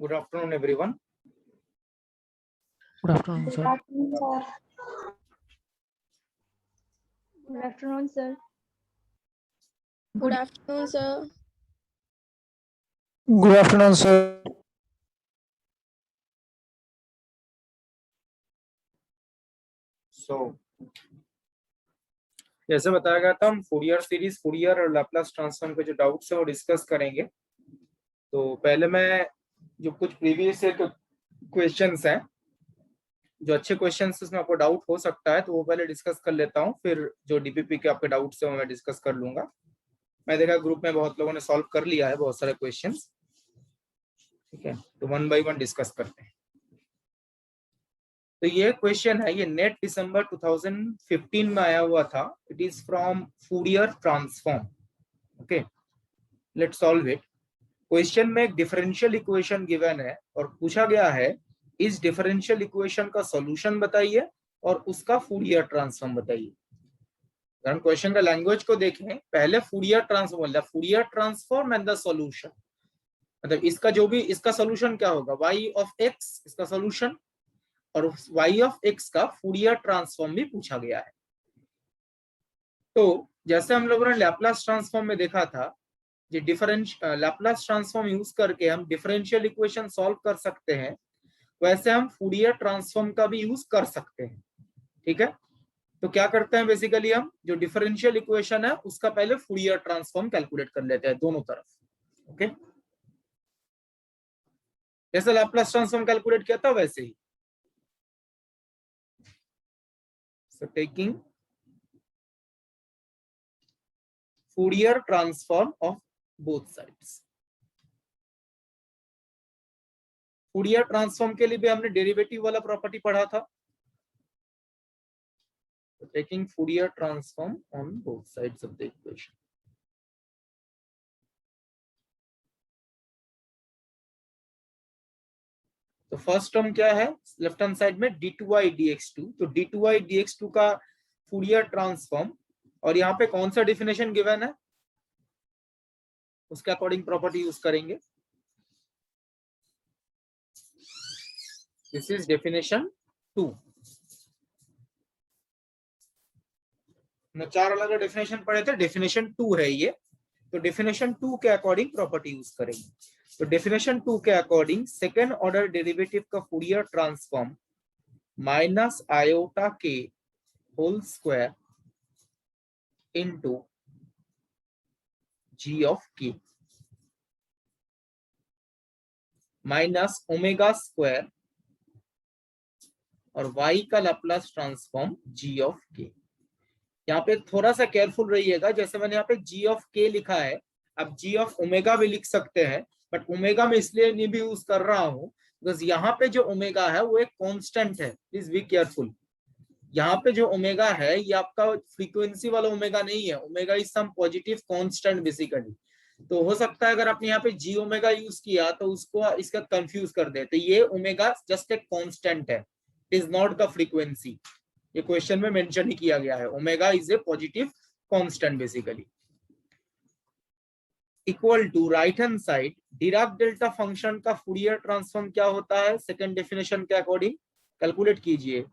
Good afternoon, everyone. Good afternoon, sir. Good afternoon, sir. Good afternoon, sir. Good afternoon, sir. So, जैसे बताया गया था, हम Fourier series, Fourier और Laplace transform के जो डाउट्स है वो डिस्कस करेंगे। तो पहले मैं जो कुछ प्रीवियस क्वेश्चंस हैं, जो अच्छे क्वेश्चंस उसमें आपको डाउट हो सकता है, तो वो पहले डिस्कस कर लेता हूँ। फिर जो डीपीपी के आपके डाउट्स है वो मैं डिस्कस कर लूंगा। मैं देखा ग्रुप में बहुत लोगों ने सॉल्व कर लिया है बहुत सारे क्वेश्चंस। ठीक है, तो वन बाय वन डिस्कस करते हैं। तो ये क्वेश्चन है, ये नेट दिसंबर 2015 में आया हुआ था। It is from Fourier transform. Okay, let's solve it. Question में एक डिफरेंशियल इक्वेशन गिवन है और पूछा गया है इस डिफरेंशियल इक्वेशन का सॉल्यूशन बताइए और उसका फूरियर ट्रांसफॉर्म बताइए। अगर हम क्वेश्चन का लैंग्वेज को देखें, पहले फूरियर ट्रांसफॉर्म बोला, Fourier transform and the solution. मतलब इसका जो भी इसका सॉल्यूशन क्या होगा, y ऑफ x इसका सॉल्यूशन, और y ऑफ x का फूरियर ट्रांसफॉर्म भी पूछा गया है। तो जैसे हम लोगों ने लैपलास ट्रांसफॉर्म में देखा था, ये लैपलास ट्रांसफॉर्म यूज करके हम डिफरेंशियल इक्वेशन सॉल्व कर सकते हैं, वैसे हम फूरियर ट्रांसफॉर्म का भी यूज कर सकते हैं। ठीक है, तो क्या करते हैं, बेसिकली हम जो डिफरेंशियल इक्वेशन है उसका पहले फूरियर ट्रांसफॉर्म कैलकुलेट कर लेते हैं दोनों तरफ। ओके, जैसे लैपलास ट्रांसफॉर्म कैलकुलेट किया था वैसे ही। So taking Fourier transform of both sides. Fourier transform के लिए भी हमने डेरिवेटिव वाला प्रॉपर्टी पढ़ा था। So taking Fourier transform on both sides of the equation. तो फर्स्ट टर्म क्या है, लेफ्ट हैंड साइड में d2y dx2। तो d2y dx2 का फूरियर ट्रांसफॉर्म, और यहाँ पे कौन सा डिफिनेशन गिवन है उसके अकॉर्डिंग प्रॉपर्टी यूज करेंगे। This is definition 2। चार अलग डेफिनेशन पढ़े थे, डेफिनेशन 2 है ये। तो डेफिनेशन 2 के अकॉर्डिंग प्रॉपर्टी यूज करेंगे। तो डेफिनेशन 2 के अकॉर्डिंग सेकेंड ऑर्डर डेरिवेटिव का Fourier transform minus iota k whole square into g of k minus omega square और y का Laplace transform g of k। यहाँ पे थोड़ा सा केयरफुल रहिएगा, जैसे मैंने यहाँ पे g ऑफ k लिखा है, अब g ऑफ ओमेगा भी लिख सकते हैं, बट ओमेगा में इसलिए नहीं भी यूज कर रहा हूँ बिकॉज यहाँ पे जो ओमेगा है वो एक कांस्टेंट है। Please be careful. यहाँ पे जो ओमेगा है ये आपका फ्रीक्वेंसी वाला ओमेगा नहीं है, omega is some positive constant basically. तो हो सकता है अगर आपने यहाँ पे जी ओमेगा यूज किया तो उसको इसका कंफ्यूज कर दे। तो ये ओमेगा जस्ट एक कांस्टेंट है, इज नॉट द फ्रीक्वेंसी। ये क्वेश्चन में मेंशन ही किया गया है, omega is a positive constant basically. Equal to right hand side Dirac delta function का फूरियर ट्रांसफॉर्म क्या होता है, सेकंड डेफिनेशन के अकॉर्डिंग कैलकुलेट कीजिए,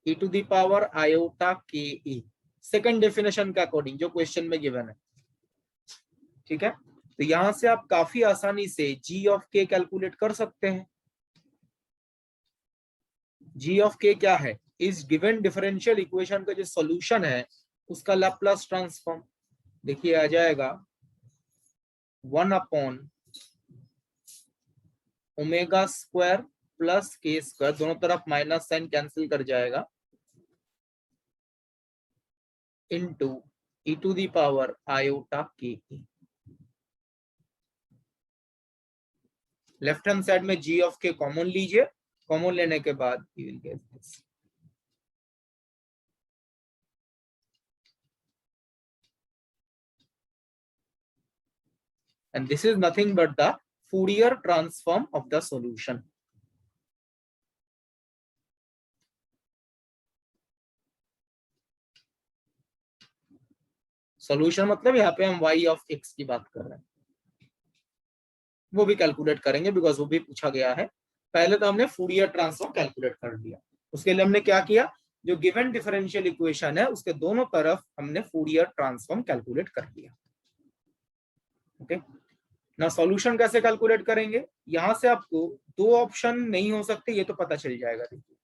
e to the power iota k a, second definition के अकॉर्डिंग जो क्वेश्चन में given है। ठीक है, तो यहां से आप काफी आसानी से g ऑफ k कैलकुलेट कर सकते हैं। g ऑफ k क्या है, इस गिवन डिफरेंशियल इक्वेशन का जो सॉल्यूशन है उसका लैप्लास ट्रांसफॉर्म देखिए आ जाएगा 1 upon omega square plus k square, दोनों तरफ माइनस साइन कैंसिल कर जाएगा, into e to the power iota k. Left hand side में g ऑफ k कॉमन लीजिए, कॉमन लेने के बाद you will get this. And this is nothing but the Fourier transform of the solution. Solution मतलब यहाँ पे हम y of x की बात कर रहे हैं। वो भी कैलकुलेट करेंगे बिकॉज वो भी पूछा गया है। पहले तो हमने फूरियर ट्रांसफॉर्म कैलकुलेट कर लिया, उसके लिए हमने क्या किया, जो गिवन डिफरेंशियल इक्वेशन है उसके दोनों तरफ हमने फूरियर ट्रांसफॉर्म कैलकुलेट कर लिया। ओके ना, सॉल्यूशन कैसे कैलकुलेट करेंगे, यहां से आपको दो ऑप्शन नहीं हो सकते ये तो पता चल जाएगा। देखिए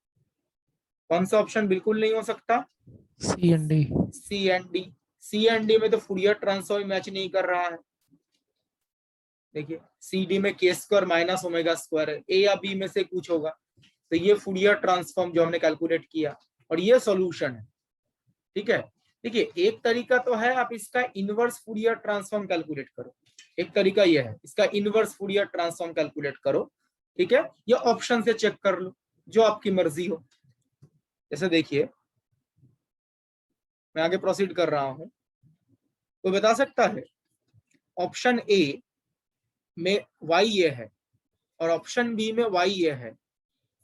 कौन सा ऑप्शन बिल्कुल नहीं हो सकता, C and D. C and D. C and D में तो फूरियर ट्रांसफॉर्म मैच नहीं कर रहा है। देखिए सी डी में के स्क्वायर माइनस ओमेगा स्क्वायर है, ए या बी में से कुछ होगा। तो ये फूरियर ट्रांसफॉर्म जो हमने कैलकुलेट किया और ये सॉल्यूशन है। ठीक है, देखिए एक तरीका तो है आप इसका इनवर्स फूरियर ट्रांसफॉर्म कैलकुलेट करो, एक तरीका ये है इसका इनवर्स फूरियर ट्रांसफॉर्म कैलकुलेट करो। ठीक है, या ऑप्शन से चेक कर लो, जो आपकी मर्जी हो। जैसे देखिए मैं आगे प्रोसीड कर रहा हूं, तो बता सकता है ऑप्शन ए में y ये है और ऑप्शन बी में y ये है,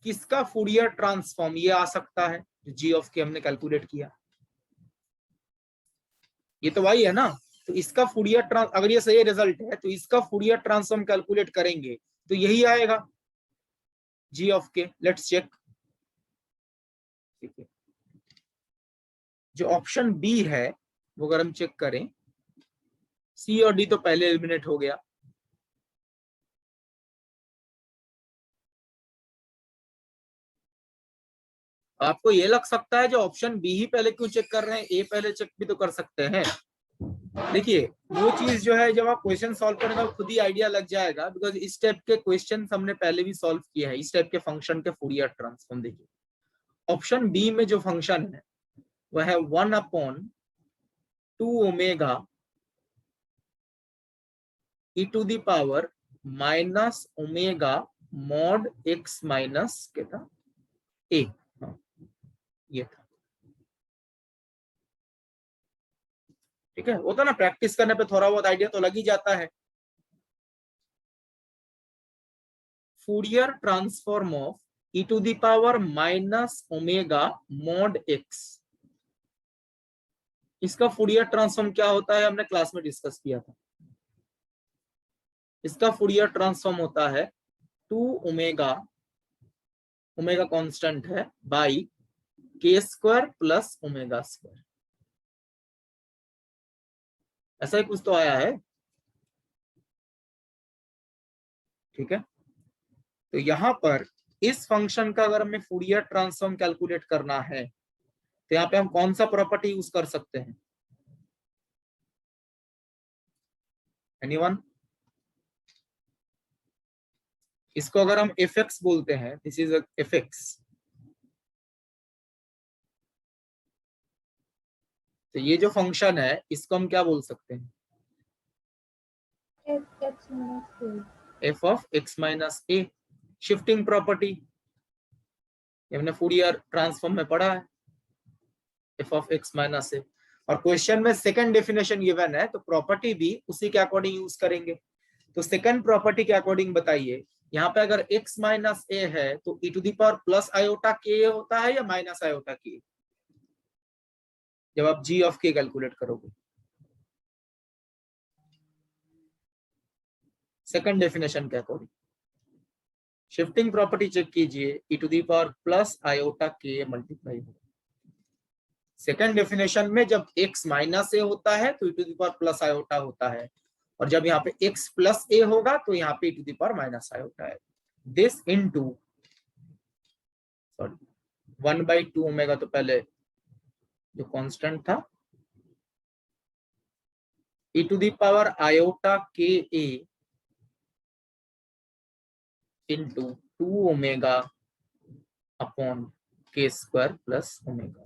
किसका फूरियर ट्रांसफॉर्म ये आ सकता है जो g ऑफ के हमने कैलकुलेट किया, ये तो y है ना। तो इसका फूरियर अगर ये सही रिजल्ट है तो इसका फूरियर ट्रांसफॉर्म कैलकुलेट करेंगे तो यही आएगा g of k. Let's check. ठीक है, जो ऑप्शन बी है वो अगर हम चेक करें, सी और डी तो पहले एलिमिनेट हो गया। आपको ये लग सकता है जो ऑप्शन बी ही पहले क्यों चेक कर रहे हैं, ए पहले चेक भी तो कर सकते हैं। देखिए वो चीज जो है जब आप क्वेश्चन सॉल्व करेंगे खुद ही आइडिया लग जाएगा, बिकॉज इस टाइप के क्वेश्चन हमने पहले भी सॉल्व किए हैं, इस टाइप के फंक्शन के फूरियर ट्रांसफॉर्म। देखिए ऑप्शन बी में जो फंक्शन है वह है 1/2 omega e to the power minus omega mod x minus क्या था a। हाँ, ये था। ठीक है, वो तो ना प्रैक्टिस करने पे थोड़ा बहुत आइडिया तो लग ही जाता है। Fourier transform of e to the power minus omega mod x, इसका फूरियर ट्रांसफॉर्म क्या होता है हमने क्लास में डिस्कस किया था। इसका फूरियर ट्रांसफॉर्म होता है 2 ओमेगा, ओमेगा कांस्टेंट है, बाई के स्क्वायर प्लस ओमेगा स्क्वायर। ऐसा ही कुछ तो आया है। ठीक है, तो यहां पर इस फंक्शन का अगर हमें फूरियर ट्रांसफॉर्म कैलकुलेट करना है तो यहाँ पे हम कौन सा प्रॉपर्टी यूज कर सकते हैं, एनीवन? इसको अगर हम fx बोलते हैं, दिस इज fx, तो ये जो फंक्शन है इसको हम क्या बोल सकते हैं, f of x minus A, shifting property हमने फूरियर ट्रांसफॉर्म में पढ़ा है, f ऑफ x माइनस ए। और क्वेश्चन में सेकंड डेफिनेशन गिवन है तो प्रॉपर्टी भी उसी के अकॉर्डिंग यूज करेंगे। तो सेकंड प्रॉपर्टी के अकॉर्डिंग बताइए, यहाँ पे अगर x माइनस ए है तो e to the power plus iota k होता है या माइनस आयोटा के, जब आप g ऑफ के कैलकुलेट करोगे। सेकंड डेफिनेशन के अकॉर्डिंग शिफ्टिंग प्रॉपर्टी चेक कीजिए, e to the power plus iota k multiply होगा। सेकंड डेफिनेशन में जब x माइनस ए होता है तो e to the power plus iota होता है, और जब यहाँ पे x प्लस ए होगा तो यहाँ पे e to the power minus iota है। दिस इनटू सॉरी 1/2 ओमेगा, तो पहले जो कांस्टेंट था e to the power iota k a into 2 omega upon k square plus omega.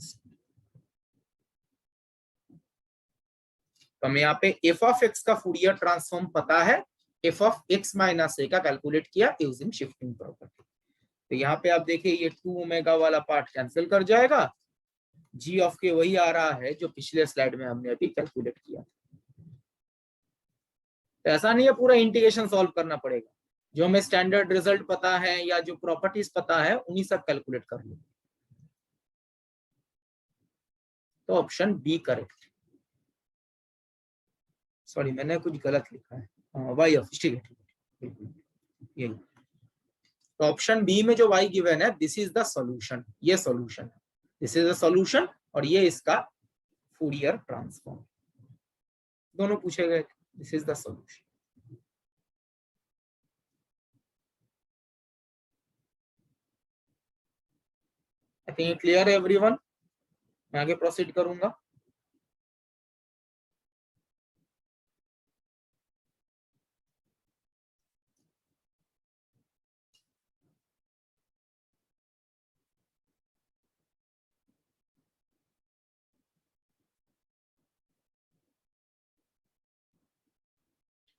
तो हमें यहाँ पे f ऑफ x का फूरियर ट्रांसफॉर्म पता है, f of x minus a का कैलकुलेट किया यूजिंग शिफ्टिंग प्रॉपर्टी। तो यहाँ पे आप देखिए ये 2 ओमेगा वाला पार्ट कैंसिल कर जाएगा, g ऑफ के वही आ रहा है जो पिछले स्लाइड में हमने अभी कैलकुलेट किया। तो ऐसा नहीं है पूरा इंटीग्रेशन सॉल्व करना पड़ेगा, जो हमें स्टैंडर्ड रिजल्ट पता है या जो प्रॉपर्टीज पता है उन्हीं सब कैलकुलेट कर लो। तो ऑप्शन बी करेक्ट। सॉरी मैंने कुछ गलत लिखा है, वाई ऑफ, ठीक है। यही तो ऑप्शन बी में जो y गिवन है, दिस इज द सॉल्यूशन, ये सॉल्यूशन है, दिस इज द सॉल्यूशन और ये इसका फूरियर ट्रांसफॉर्म, दोनों पूछे गए, this is the solution. I think clear है एवरीवन। मैं आगे प्रोसीड करूंगा।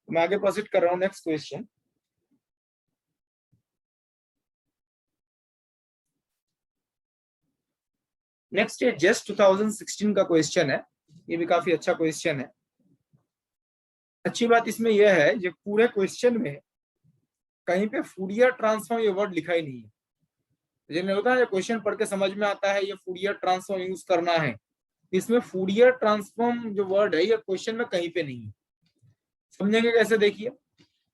मैं आगे प्रोसीड कर रहा हूं। नेक्स्ट क्वेश्चन, नेक्स्ट ये जस्ट 2016 का क्वेश्चन है, ये भी काफी अच्छा क्वेश्चन है। अच्छी बात इसमें यह है, जो पूरे क्वेश्चन में कहीं पे फूरियर ट्रांसफॉर्म ये वर्ड लिखा ही नहीं है। जिन्हें होता है क्वेश्चन पढ़ के समझ में आता है ये फूरियर ट्रांसफॉर्म यूज करना है, इसमें फूरियर ट्रांसफॉर्म जो वर्ड है ये क्वेश्चन में कहीं पे नहीं है। समझेंगे कैसे? देखिए,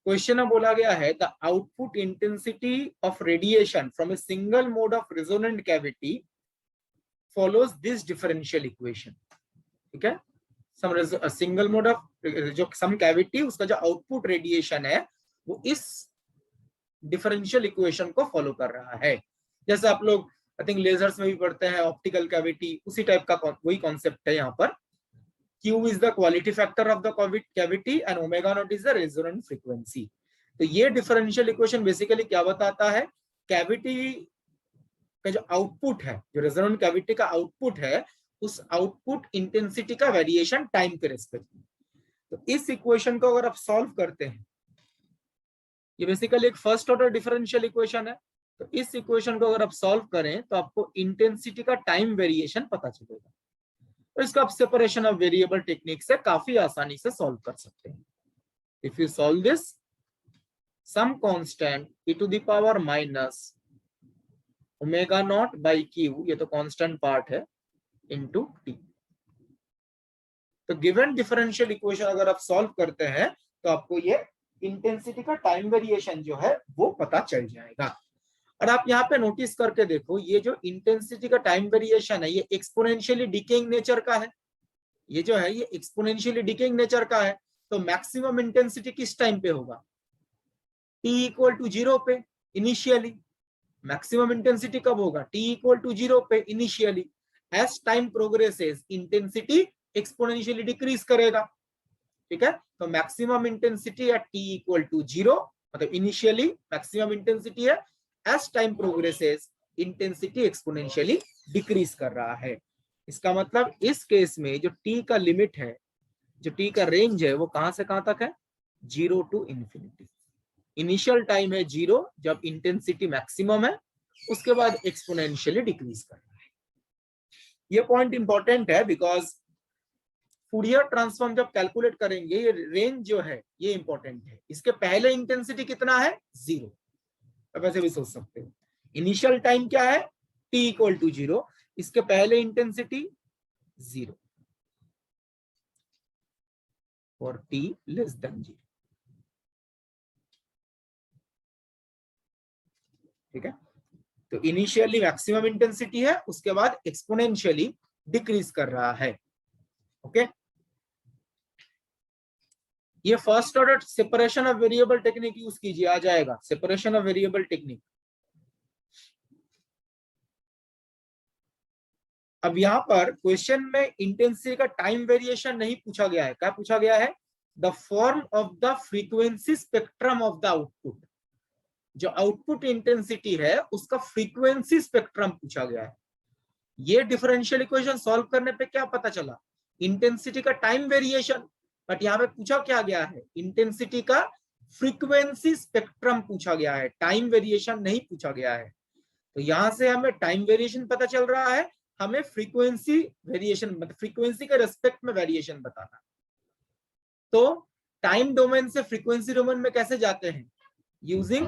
क्वेश्चन में बोला गया है the output intensity of radiation from a single mode of resonant cavity follows this differential equation. ठीक है, सम सिंगल मोड ऑफ जो सम कैविटी, उसका जो आउटपुट रेडिएशन है वो इस डिफरेंशियल इक्वेशन को फॉलो कर रहा है। जैसे आप लोग आई थिंक लेजर्स में भी पढ़ते हैं ऑप्टिकल कैविटी, उसी टाइप का वही कॉन्सेप्ट है यहाँ पर। Q is the quality factor of the cavity and omega naught is the resonant frequency। तो ये डिफरेंशियल इक्वेशन बेसिकली क्या बताता है, कैविटी का जो आउटपुट है, जो रेजोनेंट कैविटी का आउटपुट है, उस आउटपुट इंटेंसिटी का वेरिएशन टाइम के रेस्पेक्ट में। तो इस इक्वेशन को अगर आप सॉल्व करते हैं, ये बेसिकली एक फर्स्ट ऑर्डर डिफरेंशियल इक्वेशन है, तो इस इक्वेशन को अगर आप सॉल्व करें तो आपको इंटेंसिटी का टाइम वेरिएशन पता चलेगा। तो इसको आप सेपरेशन ऑफ वेरिएबल टेक्निक से काफी आसानी से सॉल्व कर सकते हैं। If you solve this, some constant e to the power minus omega not by q, ये तो कांस्टेंट पार्ट है, इनटू टी। तो गिवन डिफरेंशियल इक्वेशन अगर आप सॉल्व करते हैं तो आपको ये इंटेंसिटी का टाइम वेरिएशन जो है वो पता चल जाएगा। और आप यहाँ पे नोटिस करके देखो, ये जो इंटेंसिटी का टाइम वेरिएशन है ये एक्सपोनेंशियली डिकेइंग नेचर का है, ये जो है ये एक्सपोनेंशियली डिकेइंग नेचर का है। तो मैक्सिमम इंटेंसिटी किस टाइम पे होगा? t इक्वल टू 0 पे इनिशियली। मैक्सिमम इंटेंसिटी कब होगा? t इक्वल टू 0 पे initially. As time progresses intensity exponentially decrease करेगा। ठीक है, तो maximum intensity at t equal to 0, मतलब इनिशियली मैक्सिमम इंटेंसिटी है, as time progresses intensity exponentially decrease कर रहा है। इसका मतलब इस केस में जो t का लिमिट है, जो t का रेंज है, वो कहां से कहां तक है? 0 टू इंफिनिटी। इनिशियल टाइम है 0 जब इंटेंसिटी मैक्सिमम है, उसके बाद एक्सपोनेंशियली डिक्रीज कर रहा है। ये पॉइंट इंपॉर्टेंट है बिकॉज फूरियर ट्रांसफॉर्म जब कैलकुलेट करेंगे, ये रेंज जो है ये इंपॉर्टेंट है। इसके पहले इंटेंसिटी कितना है? 0। अब ऐसे भी सोच सकते हो, इनिशियल टाइम क्या है? t इक्वल टू 0, इसके पहले इंटेंसिटी 0 और t लेस देन 0। ठीक है, तो इनिशियली मैक्सिमम इंटेंसिटी है, उसके बाद एक्सपोनेंशियली डिक्रीज कर रहा है। ओके, ये first order separation of variable technique use कीजिए, आ जाएगा सेपरेशन ऑफ वेरिएबल टेक्निक। अब यहां पर क्वेश्चन में इंटेंसिटी का टाइम वेरिएशन नहीं पूछा गया है, क्या पूछा गया है? The form of the frequency spectrum of the output. जो आउटपुट इंटेंसिटी है उसका फ्रीक्वेंसी स्पेक्ट्रम पूछा गया है। ये डिफरेंशियल इक्वेशन सॉल्व करने पे क्या पता चला? इंटेंसिटी का टाइम वेरिएशन, बट यहाँ पे पूछा क्या गया है? इंटेंसिटी का फ्रीक्वेंसी स्पेक्ट्रम पूछा गया है, टाइम वेरिएशन नहीं पूछा गया है। तो यहां से हमें टाइम वेरिएशन पता चल रहा है, हमें फ्रीक्वेंसी वेरिएशन, मतलब फ्रीक्वेंसी के रेस्पेक्ट में वेरिएशन बताना। तो टाइम डोमेन से फ्रीक्वेंसी डोमेन में कैसे जाते हैं? Using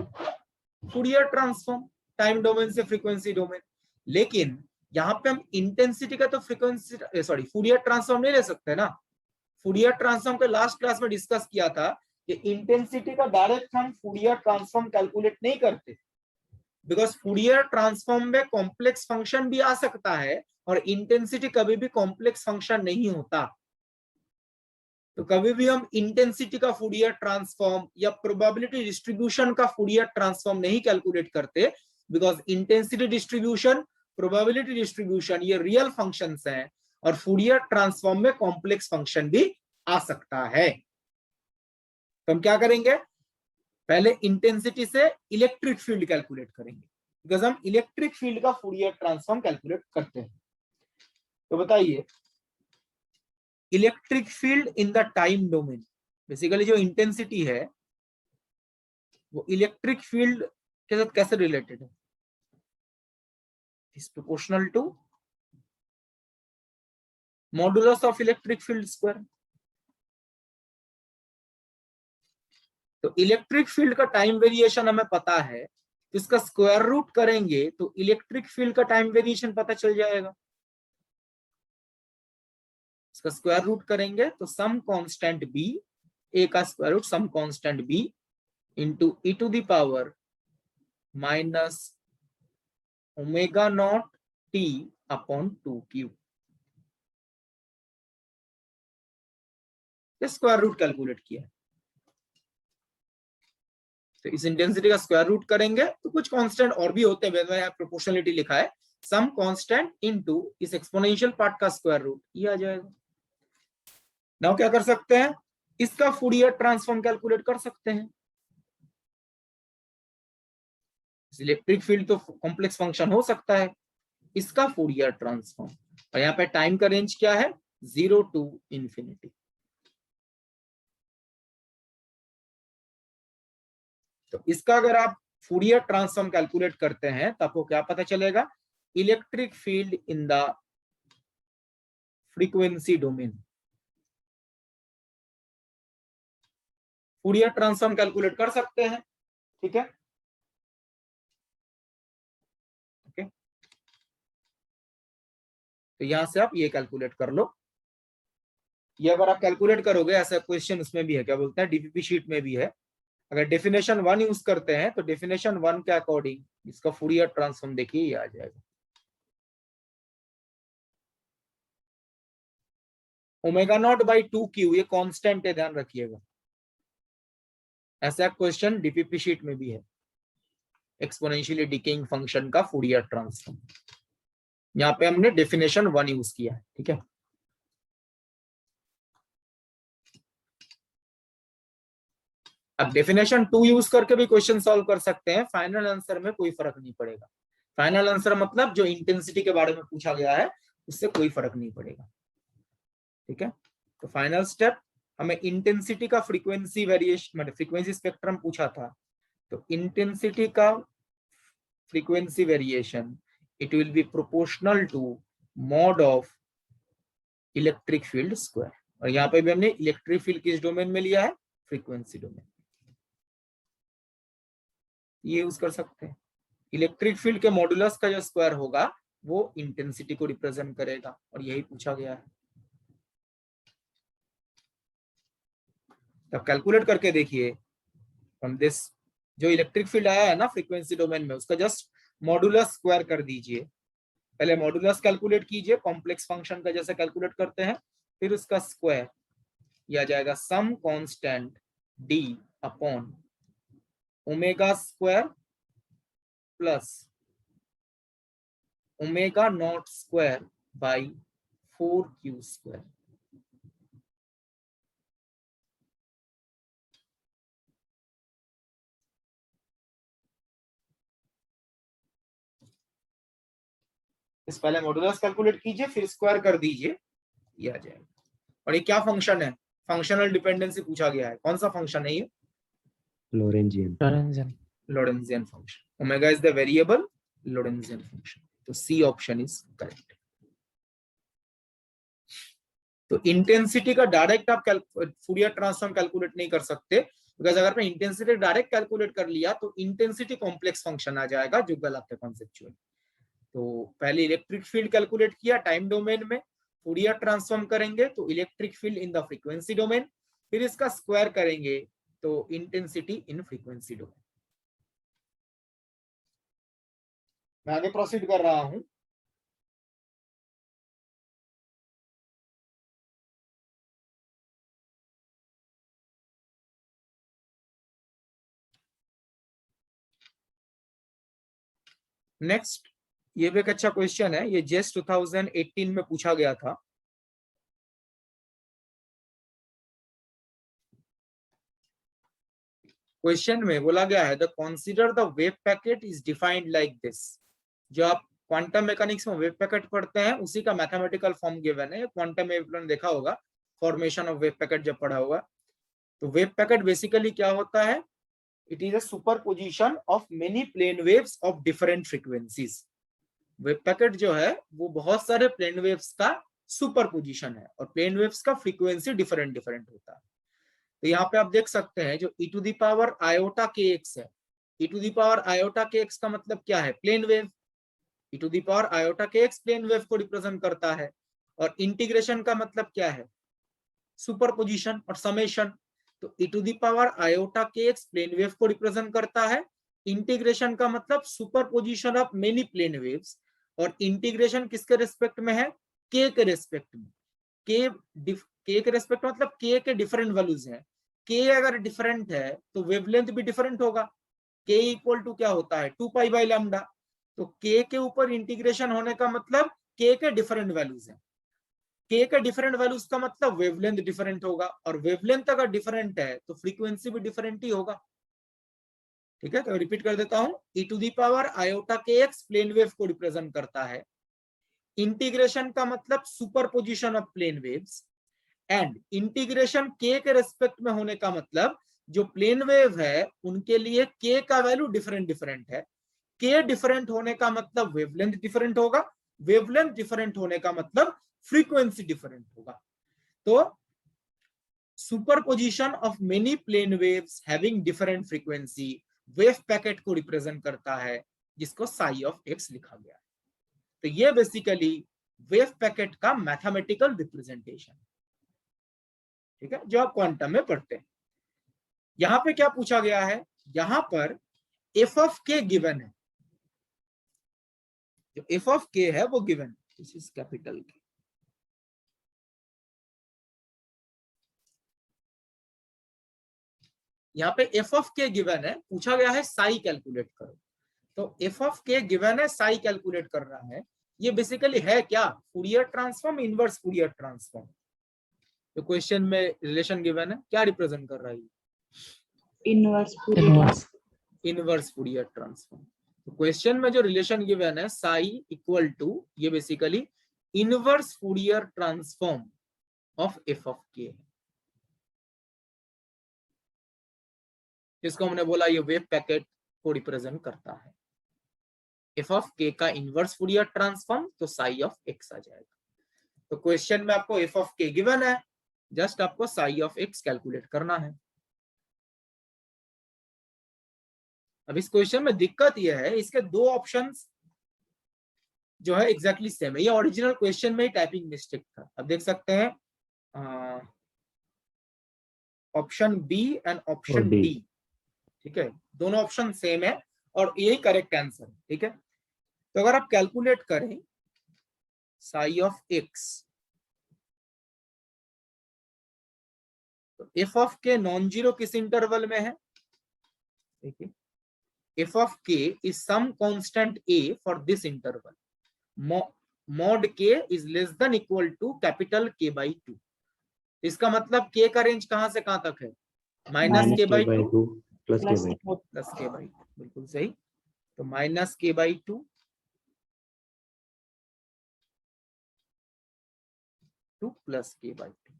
Fourier transform, time domain से फ्रीक्वेंसी डोमेन। लेकिन यहाँ पे हम इंटेंसिटी का तो फूरियर ट्रांसफॉर्म नहीं ले सकते ना। फूरियर ट्रांसफॉर्म के लास्ट क्लास में डिस्कस किया था कि इंटेंसिटी का डायरेक्ट हम फूरियर ट्रांसफॉर्म कैलकुलेट नहीं करते, बिकॉज फूरियर ट्रांसफॉर्म में कॉम्प्लेक्स फंक्शन भी आ सकता है और इंटेंसिटी कभी भी कॉम्प्लेक्स फंक्शन नहीं होता। तो कभी भी हम इंटेंसिटी का फूरियर ट्रांसफॉर्म या प्रोबेबिलिटी डिस्ट्रीब्यूशन का फूरियर ट्रांसफॉर्म नहीं कैलकुलेट करते, because intensity distribution, probability distribution ये रियल फंक्शंस हैं और फूरियर ट्रांसफॉर्म में कॉम्प्लेक्स फंक्शन भी आ सकता है। तो हम क्या करेंगे, पहले इंटेंसिटी से इलेक्ट्रिक फील्ड कैलकुलेट करेंगे, बिकॉज हम इलेक्ट्रिक फील्ड का फूरियर ट्रांसफॉर्म कैलकुलेट करते हैं। तो बताइए, electric field in the time domain, basically जो इंटेंसिटी है वो इलेक्ट्रिक फील्ड के साथ कैसे रिलेटेड है? Is proportional to modulus of electric field square. तो इलेक्ट्रिक फील्ड का टाइम वेरिएशन हमें पता है, तो इसका स्क्वायर रूट करेंगे तो इलेक्ट्रिक फील्ड का टाइम वेरिएशन पता चल जाएगा। इसका स्क्वायर रूट करेंगे तो सम कांस्टेंट बी, ए का square root some constant b into e to the power minus omega not t upon 2q। Square root calculate किया, तो इस इंटेंसिटी का स्क्वायर रूट करेंगे तो कुछ कांस्टेंट और भी होते हैं, मैंने प्रोपोर्शनलिटी लिखा है, सम कांस्टेंट इनटू इस एक्सपोनेंशियल पार्ट का स्क्वायर रूट, ये आ जाएगा। नाउ क्या कर सकते हैं, इसका फूरियर ट्रांसफॉर्म कैलकुलेट कर सकते हैं। इलेक्ट्रिक फील्ड तो कॉम्प्लेक्स फंक्शन हो सकता है, इसका फूरियर ट्रांसफॉर्म, और यहाँ पे टाइम का रेंज क्या है, 0 to इंफिनिटी। तो इसका अगर आप फूरियर ट्रांसफॉर्म कैलकुलेट करते हैं तो आपको क्या पता चलेगा, electric field in the frequency domain. Fourier transform calculate कर सकते हैं, ठीक है। ओके, तो यहां से आप ये कैलकुलेट कर लो। ये अगर आप कैलकुलेट करोगे, ऐसा क्वेश्चन उसमें भी है, क्या बोलते हैं, डीपीपी शीट में भी है। अगर डेफिनेशन 1 यूज करते हैं तो डेफिनेशन 1 के अकॉर्डिंग इसका फूरियर ट्रांसफॉर्म देखिए ये आ जाएगा, ओमेगा नॉट बाई 2q, ये कांस्टेंट है, ध्यान रखिएगा। ऐसा क्वेश्चन डीपीपी शीट में भी है, एक्सपोनेंशियली डिकेइंग फंक्शन का फूरियर ट्रांसफॉर्म। यहाँ पे हमने डेफिनेशन 1 यूज किया है, ठीक है। अब डेफिनेशन 2 यूज करके भी क्वेश्चन सॉल्व कर सकते हैं, फाइनल आंसर में कोई फर्क नहीं पड़ेगा। फाइनल आंसर मतलब जो इंटेंसिटी के बारे में पूछा गया है उससे कोई फर्क नहीं पड़ेगा, ठीक है। तो फाइनल स्टेप, हमें इंटेंसिटी का फ्रीक्वेंसी वेरिएशन, मतलब फ्रीक्वेंसी स्पेक्ट्रम पूछा था, तो इंटेंसिटी का frequency variation it will be proportional to mod of electric field square. और यहाँ पे भी हमने इलेक्ट्रिक फील्ड किस डोमेन में लिया है, फ्रीक्वेंसी डोमेन, ये यूज कर सकते हैं। इलेक्ट्रिक फील्ड के मॉडुलस का जो स्क्वायर होगा वो इंटेंसिटी को रिप्रेजेंट करेगा, और यही पूछा गया है। तब कैलकुलेट करके देखिए फ्रॉम दिस, जो इलेक्ट्रिक फील्ड आया है ना फ्रीक्वेंसी डोमेन में, उसका जस्ट मॉडुलस स्क्वायर कर दीजिए। पहले मॉडुलस कैलकुलेट कीजिए, कॉम्प्लेक्स फंक्शन का जैसे कैलकुलेट करते हैं, फिर उसका स्क्वायर, यह आ जाएगा some constant d upon omega square plus omega not square by 4q square. इस पहले मॉडुलस कैलकुलेट कीजिए, फिर स्क्वायर कर दीजिए, ये आ जाएगा। और ये क्या फंक्शन है, फंक्शनल डिपेंडेंसी पूछा गया है, कौन सा फंक्शन है ये, Lorentzian function. Omega is the variable, Lorentzian function, तो सी ऑप्शन इज करेक्ट। तो इंटेंसिटी का डायरेक्ट आप फूरियर ट्रांसफॉर्म कैलकुलेट नहीं कर सकते, बिकॉज अगर मैं इंटेंसिटी डायरेक्ट कैलकुलेट कर लिया तो इंटेंसिटी कॉम्प्लेक्स फंक्शन आ जाएगा, जो गलत है कॉन्सेप्चुअल। तो पहले इलेक्ट्रिक फील्ड कैलकुलेट किया टाइम डोमेन में, फूरियर ट्रांसफॉर्म करेंगे तो electric field in the frequency domain, फिर इसका स्क्वायर करेंगे तो इंटेंसिटी इन फ्रीक्वेंसी डोमेन। मैं आगे प्रोसीड कर रहा हूं। नेक्स्ट, ये भी एक अच्छा क्वेश्चन है, ये जेस 2018 में पूछा गया था। क्वेश्चन में बोला गया है the consider the wave packet is defined like this. जो आप क्वांटम मैकेनिक्स में वेव पैकेट पढ़ते हैं उसी का मैथमेटिकल फॉर्म गिवन है। क्वांटम में देखा होगा, फॉर्मेशन ऑफ वेव पैकेट जब पढ़ा होगा। तो वेव पैकेट बेसिकली क्या होता है? It is a superposition of many plane waves of different frequencies. Wave packet जो है वो बहुत सारे प्लेन वेव्स का सुपरपोजिशन है, और प्लेन वेव्स का फ्रीक्वेंसी डिफरेंट डिफरेंट होता है। तो यहाँ पे आप देख सकते हैं जो e to the power iota k x है, e to the power iota k x का मतलब क्या है? Plane wave. e to the power iota k x plane wave को रिप्रेजेंट करता है, और इंटीग्रेशन का मतलब क्या है? सुपरपोजिशन और समेशन। तो e to the power iota k x plane wave को रिप्रेजेंट करता है, इंटीग्रेशन का मतलब superposition of many plane waves, और इंटीग्रेशन किसके रेस्पेक्ट में है? के रेस्पेक्ट में। के के रेस्पेक्ट मतलब के डिफरेंट वैल्यूज हैं। के अगर डिफरेंट है तो वेवलेंथ भी डिफरेंट होगा। के इक्वल टू क्या होता है? 2 पाई बाई लैम्डा। तो के ऊपर इंटीग्रेशन होने का मतलब के डिफरेंट वैल्यूज हैं। के डिफरेंट वैल्यूज का मतलब वेवलेंथ डिफरेंट होगा, और वेवलेंथ अगर डिफरेंट है तो फ्रीक्वेंसी भी डिफरेंट ही होगा। ठीक है, तो रिपीट कर देता हूं। e to the power iota k x plane wave को रिप्रेजेंट करता है, इंटीग्रेशन का मतलब superposition of plane waves, and integration के रेस्पेक्ट में होने का मतलब जो प्लेन वेव है उनके लिए के का वैल्यू डिफरेंट डिफरेंट है। के डिफरेंट होने का मतलब वेवलेंथ डिफरेंट होगा, वेवलेंथ डिफरेंट होने का मतलब फ्रीक्वेंसी डिफरेंट होगा। तो superposition of many plane waves having different frequency wave packet को रिप्रेजेंट करता है, जिसको साई ऑफ एक्स लिखा गया है। तो ये बेसिकली वेव पैकेट का मैथमेटिकल रिप्रेजेंटेशन, ठीक है, जो आप क्वांटम में पढ़ते हैं। यहां पे क्या पूछा गया है? यहां पर एफ ऑफ के गिवन है। जो एफ ऑफ के है वो गिवन है, दिस इज कैपिटल के। यहाँ पे एफ ऑफ के गिवन है, पूछा गया है साई कैलकुलेट करो। तो एफ ऑफ के गिवन है, साई कैलकुलेट कर रहा है। ये बेसिकली है क्या? Fourier transform, inverse Fourier transform. तो क्वेश्चन में रिलेशन गिवन है, क्या रिप्रेजेंट कर रहा है? Inverse inverse Fourier transform. तो क्वेश्चन में जो रिलेशन गिवन है साई इक्वल टू, ये basically inverse Fourier transform of F of के, जिसको हमने बोला ये वेव पैकेट को रिप्रेजेंट करता है। एफ ऑफ के का इनवर्स फूरियर ट्रांसफॉर्म तो साई ऑफ एक्स आ जाएगा। तो क्वेश्चन में आपको एफ ऑफ के गिवन है, जस्ट आपको साई ऑफ एक्स कैलकुलेट करना है। अब इस क्वेश्चन में दिक्कत यह है, इसके दो ऑप्शंस जो है एग्जैक्टली सेम है। ये ओरिजिनल क्वेश्चन में ही टाइपिंग मिस्टेक था। अब देख सकते हैं option B and option D, ठीक है, दोनों ऑप्शन सेम है और यही करेक्ट आंसर है। ठीक है, तो अगर आप कैलकुलेट करें साई ऑफ एक्स, तो f of k non zero किस इंटरवल में है? देखिए, f of k is some constant a for this interval, mod k is less than equal to capital k by 2। इसका मतलब के का रेंज कहां से कहां तक है? Minus k by 2 plus k by plus k by 2, बिल्कुल सही। तो minus k by 2 to plus k by 2,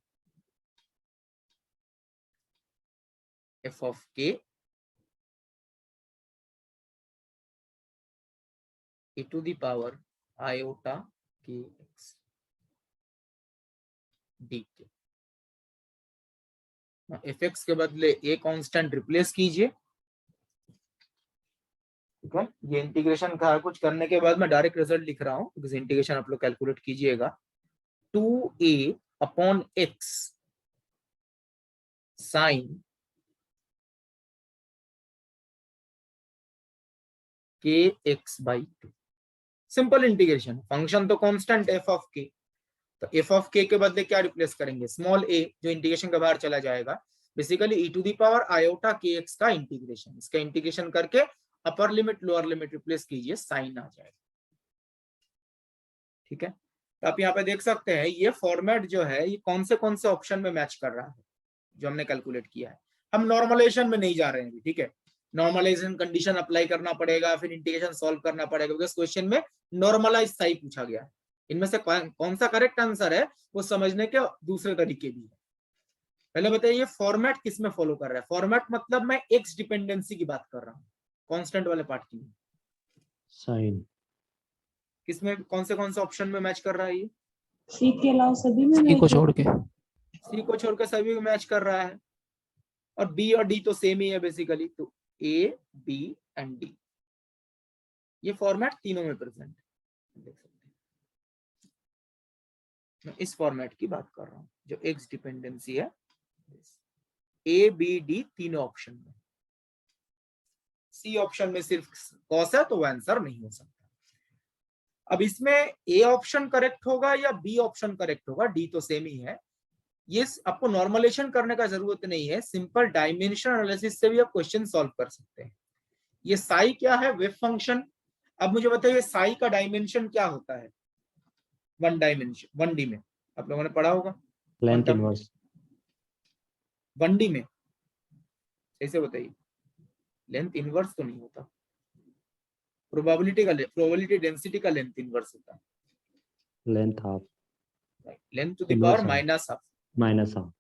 f of k e to the power iota k x d k. F x के बदले ए कांस्टेंट रिप्लेस कीजिए। ठीक है, ये integration का कुछ करने के बाद मैं डायरेक्ट रिजल्ट लिख रहा हूं, बिकॉज इंटीग्रेशन आप लोग कैलकुलेट कीजिएगा। 2a upon x sine kx/2। Simple integration, function तो कांस्टेंट एफ ऑफ के, तो एफ ऑफ के के बदले क्या रिप्लेस करेंगे, स्मॉल a, जो इंटीग्रेशन के बाहर चला जाएगा, basically e to the power iota kx का इंटीग्रेशन। इसका इंटीग्रेशन करके upper limit lower limit replace कीजिए, साइन आ जाएगा। ठीक है, तो आप यहाँ पे देख सकते हैं ये फॉर्मेट जो है ये कौन से ऑप्शन में मैच कर रहा है जो हमने कैलकुलेट किया है। हम नॉर्मलाइजेशन में नहीं जा रहे हैं अभी, ठीक है, नॉर्मलाइजेशन कंडीशन अप्लाई करना पड़ेगा, फिर इंटीग्रेशन सॉल्व करना पड़ेगा, बिकॉज क्वेश्चन में नॉर्मलाइज साई पूछा गया है। इनमें से कौन सा करेक्ट आंसर है वो समझने के दूसरे तरीके भी है। पहले बताइए ये फॉर्मेट किस में फॉलो कर रहा है। फॉर्मेट मतलब मैं एक्स डिपेंडेंसी की बात कर रहा हूँ, कांस्टेंट वाले पार्ट की। साइन किसमें कौन से ऑप्शन में मैच कर रहा है ये, सी के अलावा सभी में सी को छोड़ के। सी को छोड़कर सभी में मैच कर रहा है, और बी और डी तो सेम ही है बेसिकली, तो ए बी एंड डी ये फॉर्मेट तीनों में प्रेजेंट है, देख सकते हैं। मैं इस फॉर्मेट की बात कर रहा हूं जो एक्स डिपेंडेंसी है, ए बी डी तीनों ऑप्शन में। सी ऑप्शन में सिर्फ कॉस है तो वो आंसर नहीं हो सकता। अब इसमें ए ऑप्शन करेक्ट होगा या बी ऑप्शन करेक्ट होगा, डी तो सेम ही है। ये आपको नॉर्मलाइजेशन करने का जरूरत नहीं है, सिंपल डायमेंशन एनालिसिस से भी आप क्वेश्चन सॉल्व कर सकते हैं। ये साई क्या है, वेव फंक्शन। अब मुझे बताइए साई का डायमेंशन क्या होता है, वन डायमेंशन 1D में आप लोगों ने पढ़ा होगा, लेंथ इनवर्स 1D में ऐसे बताइए। लेंथ इनवर्स तो नहीं होता, प्रोबेबिलिटी डेंसिटी का लेंथ इनवर्स होता है, length half length to the power minus half.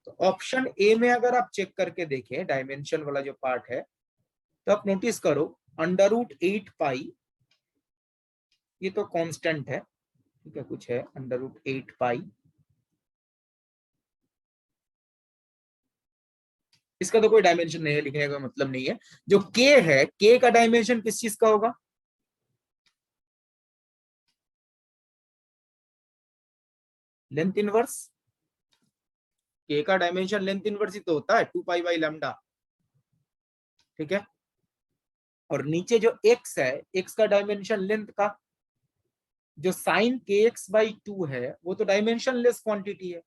तो ऑप्शन ए में अगर आप चेक करके देखें डायमेंशन वाला जो पार्ट है, तो आप नोटिस करो √8 पाई, ये तो कांस्टेंट है, ठीक है, कुछ है √8 पाई, इसका तो कोई डायमेंशन नहीं है, लिखने का मतलब नहीं है। जो k है, k का डायमेंशन किस चीज का होगा, लेंथ इनवर्स। k का डायमेंशन लेंथ इनवर्स ही तो होता है, 2 पाई बाई लैम्डा, ठीक है। और नीचे जो x है, x का डायमेंशन लेंथ का, जो साइन kx/2 है वो तो डायमेंशन लेस क्वांटिटी है,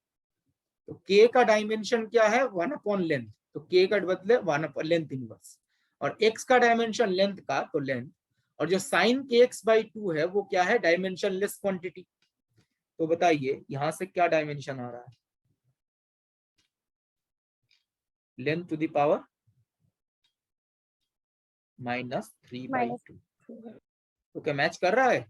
तो k का डायमेंशन क्या है, 1/लेंथ, तो k का बदले 1 लेंथ इनवर्स, और x का डायमेंशन लेंथ का तो लेंथ, और जो साइन kx/2 है वो क्या है, डायमेंशन लेस क्वांटिटी। तो बताइए यहां से क्या डायमेंशन आ रहा है, लेंथ टू द पावर -3/2। तो क्या मैच कर रहा है,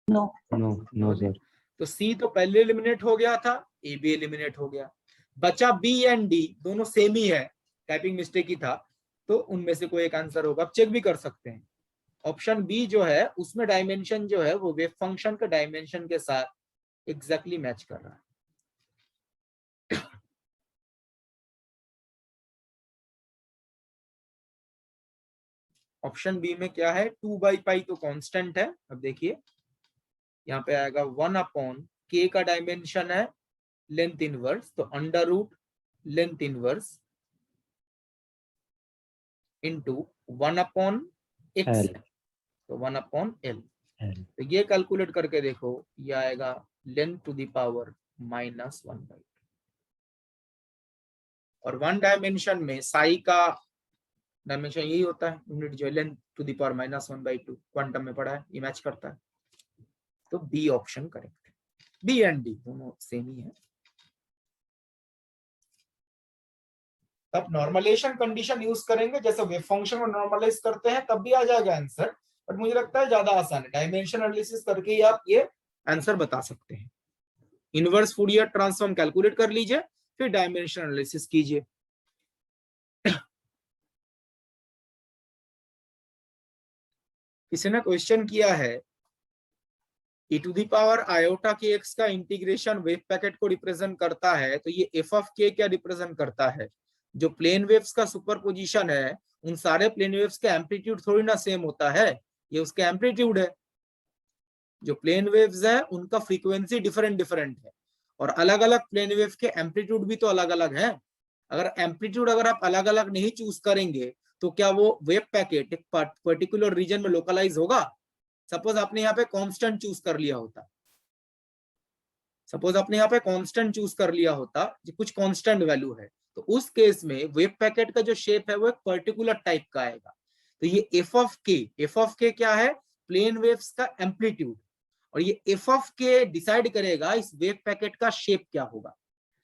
नो नो सर। तो सी तो पहले एलिमिनेट हो गया था, ए भी एलिमिनेट हो गया, बचा बी एंड डी, दोनों सेम ही है, टाइपिंग मिस्टेक ही था, तो उनमें से कोई एक आंसर होगा। आप चेक भी कर सकते हैं, ऑप्शन बी जो है उसमें डायमेंशन जो है वो वेव फंक्शन के डायमेंशन के साथ एग्जैक्टली मैच कर रहा है। ऑप्शन बी में क्या है, 2/पाई तो कांस्टेंट है। अब देखिए यहाँ पे आएगा 1/k का डायमेंशन है लेंथ इनवर्स, तो √ लेंथ इनवर्स इंटू 1/x, तो 1/L। तो ये कैलकुलेट करके देखो, ये आएगा लेंथ टू द पावर -1/2। और वन डायमेंशन में साई का डायमेंशन यही होता है, यूनिट जो length to the power -1/2 quantum में पढ़ा है, ये मैच करता है। तो बी ऑप्शन करेक्ट है, बी एंड डी दोनों सेम ही है। तब नॉर्मलाइजेशन कंडीशन यूज करेंगे, जैसे वेव फंक्शन को नॉर्मलाइज करते हैं तब भी आ जाएगा आंसर, बट मुझे लगता है ज्यादा आसान है, डायमेंशन एनालिसिस करके ही आप ये आंसर बता सकते हैं। इनवर्स फूरियर ट्रांसफॉर्म कैलकुलेट कर लीजिए, फिर डायमेंशन एनालिसिस कीजिए। किसी ने क्वेश्चन किया है e⁻i का इंटीग्रेशन वेव पैकेट को रिप्रेजेंट करता है, तो ये f ऑफ k क्या रिप्रेजेंट करता है। जो प्लेन वेव्स का सुपरपोजिशन है, उन सारे प्लेन वेव्स का एम्पलीट्यूड थोड़ी ना सेम होता है, ये उसका एम्पलीट्यूड है। जो प्लेन वेव्स है उनका फ्रीक्वेंसी डिफरेंट है, और अलग अलग प्लेन वेव के एम्पलीट्यूड भी तो अलग अलग है। अगर एम्पलीट्यूड अगर आप अलग अलग नहीं चूज करेंगे तो क्या वो वेब पैकेट एक पर्टिकुलर रीजन में लोकलाइज होगा? सपोज आपने यहाँ पे कांस्टेंट चूज कर लिया होता, सपोज आपने यहाँ पे कांस्टेंट चूज कर लिया होता, कुछ कांस्टेंट वैल्यू है, तो उस केस में वेब पैकेट का जो शेप है वो एक पर्टिकुलर टाइप का आएगा। तो ये एफ ऑफ के क्या है? प्लेन वेव्स का एम्पलीट्यूड, और ये एफ ऑफ के डिसाइड करेगा इस वेव पैकेट का शेप क्या होगा।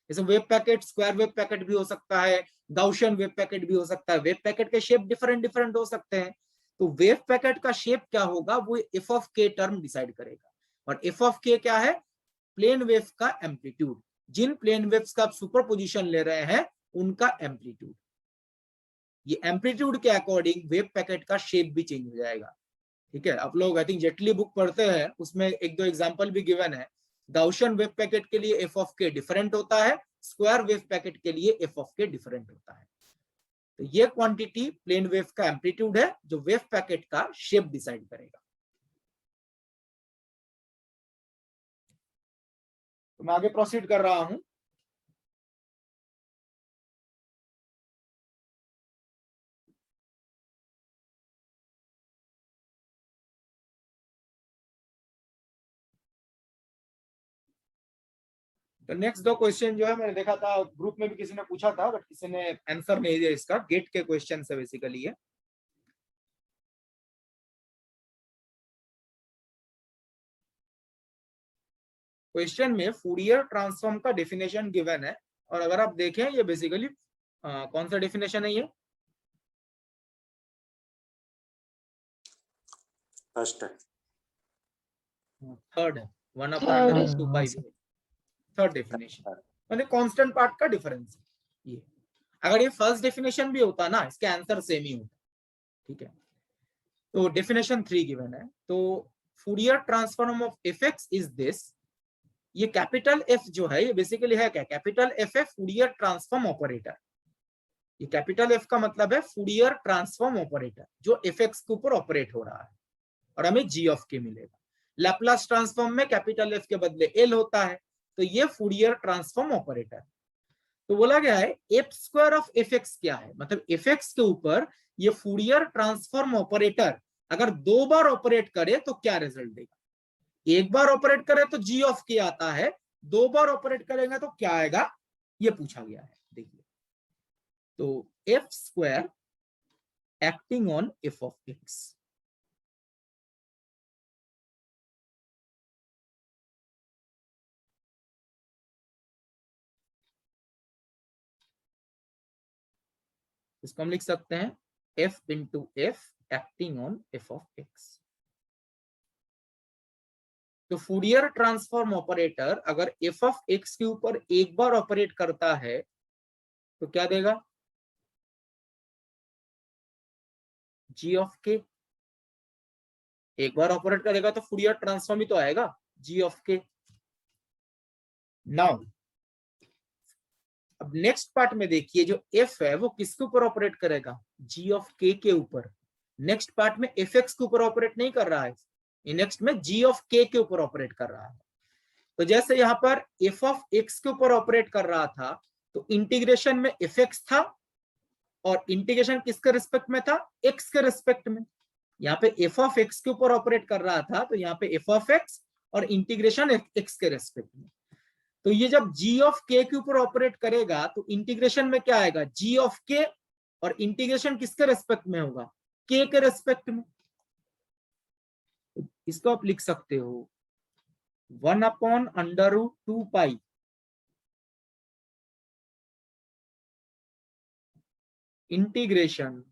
जैसे web packet square web packet भी हो सकता है, गाउशियन वेब पैकेट भी हो सकता है, वेब पैकेट के शेप डिफरेंट डिफरेंट हो सकते हैं। तो वेव पैकेट का शेप क्या होगा वो एफ ऑफ के टर्म डिसाइड करेगा। और एफ ऑफ के क्या है? प्लेन वेव का एम्पलीट्यूड, जिन प्लेन वेव्स का आप सुपरपोजिशन ले रहे हैं उनका एम्पलीट्यूड। ये एम्पलीट्यूड के अकॉर्डिंग वेव पैकेट का शेप भी चेंज हो जाएगा। ठीक है, आप लोग आई थिंक जेटली बुक पढ़ते हैं, उसमें एक दो एग्जांपल भी गिवन है। गाउशियन वेव पैकेट के लिए एफ ऑफ के डिफरेंट होता है, स्क्वायर वेव पैकेट के लिए एफ ऑफ के डिफरेंट होता है। तो ये क्वांटिटी प्लेन वेव का एम्पलीट्यूड है जो वेव पैकेट का शेप डिसाइड करेगा। तो मैं आगे प्रोसीड कर रहा हूं। तो नेक्स्ट दो क्वेश्चन जो है मैंने देखा था ग्रुप में भी किसी ने पूछा था, बट किसी ने आंसर नहीं दिया इसका। गेट के क्वेश्चन है बेसिकली ये। क्वेश्चन में फूरियर ट्रांसफॉर्म का डेफिनेशन गिवन है, और अगर आप देखें ये बेसिकली कौन सा डेफिनेशन है? ये फर्स्ट है, थर्ड है, 1/√2π थर्ड डेफिनेशन, मतलब कांस्टेंट पार्ट का डिफरेंस। ये अगर ये फर्स्ट डेफिनेशन भी होता ना, इसके आंसर सेम ही होता। ठीक है, तो डेफिनेशन 3 गिवन है। तो Fourier transform of F x is this. ये कैपिटल एफ जो है ये बेसिकली है क्या? कैपिटल एफ है फूरियर ट्रांसफॉर्म ऑपरेटर। ये कैपिटल एफ का मतलब है फूरियर ट्रांसफॉर्म ऑपरेटर जो एफ एक्स के ऊपर ऑपरेट हो रहा है, और हमें जी ऑफ के मिलेगा। लैपलास ट्रांसफॉर्म में कैपिटल एफ के बदले एल होता है, तो ये फूरियर ट्रांसफॉर्म ऑपरेटर। तो बोला गया है F square of F x क्या है? मतलब एफ एक्स के ऊपर ये फूरियर ट्रांसफॉर्म ऑपरेटर अगर 2 बार ऑपरेट करे तो क्या रिजल्ट देगा? एक बार ऑपरेट करे तो जी ऑफ के आता है, 2 बार ऑपरेट करेंगे तो क्या आएगा, ये पूछा गया है। देखिए, तो F square acting on F of x, इसको हम लिख सकते हैं f into F acting on F of x. तो फूरियर ट्रांसफॉर्म ऑपरेटर अगर एफ ऑफ एक्स के ऊपर एक बार ऑपरेट करता है तो क्या देगा? जी ऑफ के। एक बार ऑपरेट करेगा तो फूरियर ट्रांसफॉर्म ही तो आएगा, जी ऑफ के। नाउ अब नेक्स्ट पार्ट में देखिए, जो f है वो किसके ऊपर ऑपरेट करेगा? g ऑफ k के ऊपर। नेक्स्ट पार्ट में एफ एक्स के ऊपर ऑपरेट नहीं कर रहा है, नेक्स्ट में g ऑफ k के ऊपर ऑपरेट कर रहा है। तो जैसे यहाँ पर f ऑफ x के ऊपर ऑपरेट कर रहा था तो इंटीग्रेशन में एफ एक्स था, और इंटीग्रेशन किसके रिस्पेक्ट में था? x के रिस्पेक्ट में। यहाँ पे f ऑफ x के ऊपर ऑपरेट कर रहा था तो यहाँ पे f ऑफ x और इंटीग्रेशन x के रिस्पेक्ट में। तो ये जब g ऑफ k के ऊपर ऑपरेट करेगा तो इंटीग्रेशन में क्या आएगा? g ऑफ k, और इंटीग्रेशन किसके रेस्पेक्ट में होगा? k के रेस्पेक्ट में। तो इसको आप लिख सकते हो 1/√2π integration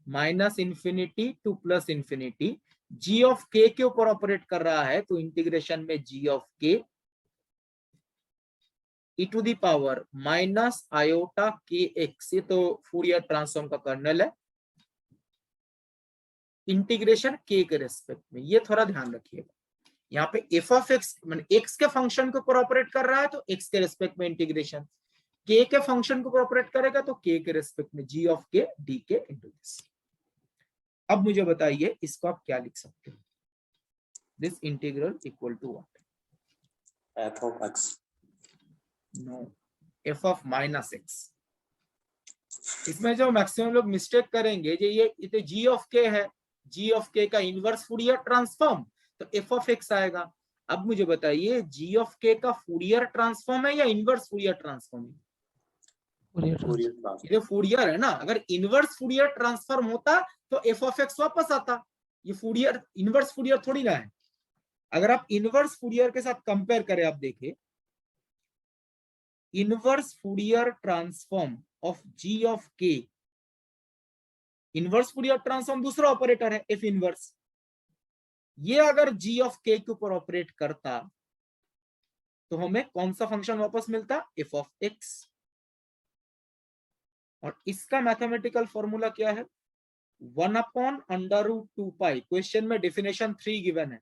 -∞ to +∞। g of k के ऊपर ऑपरेट कर रहा है तो इंटीग्रेशन में g of k e to the power -iota-kx। ये तो फूरियर ट्रांसफॉर्म का कर्नल है, इंटीग्रेशन k के रेस्पेक्ट में। ये थोड़ा ध्यान रखिएगा, यहाँ पे f ऑफ x मतलब x के फंक्शन के ऊपर ऑपरेट कर रहा है तो x के रेस्पेक्ट में इंटीग्रेशन, k के फंक्शन के ऊपर ऑपरेट करेगा तो k के रेस्पेक्ट में g of k dk into this. अब मुझे बताइए इसको आप क्या लिख सकते हो? This integral equal to what? f of x, No, f of -x। इसमें जो मैक्सिमम लोग मिस्टेक करेंगे ये जी ऑफ के है, जी ऑफ के का इनवर्स फूरियर ट्रांसफॉर्म, तो एफ ऑफ एक्स आएगा। अब मुझे बताइए जी ऑफ के का फूरियर ट्रांसफॉर्म है या इनवर्स फूरियर ट्रांसफॉर्म है? Fourier transform. ये फूरियर है ना, अगर इनवर्स फूरियर ट्रांसफॉर्म होता तो एफ ऑफ एक्स वापस आता। ये फूरियर इनवर्स फूरियर थोड़ी ना है। अगर आप इनवर्स फूरियर के साथ कंपेयर करें, आप देखिए inverse Fourier transform of g of k, inverse Fourier transform दूसरा ऑपरेटर है एफ इनवर्स, ये अगर जी ऑफ के ऊपर ऑपरेट करता तो हमें कौन सा फंक्शन वापस मिलता? F of x. और इसका मैथमेटिकल फॉर्मूला क्या है? 1/√2π। क्वेश्चन में डेफिनेशन 3 गिवन है,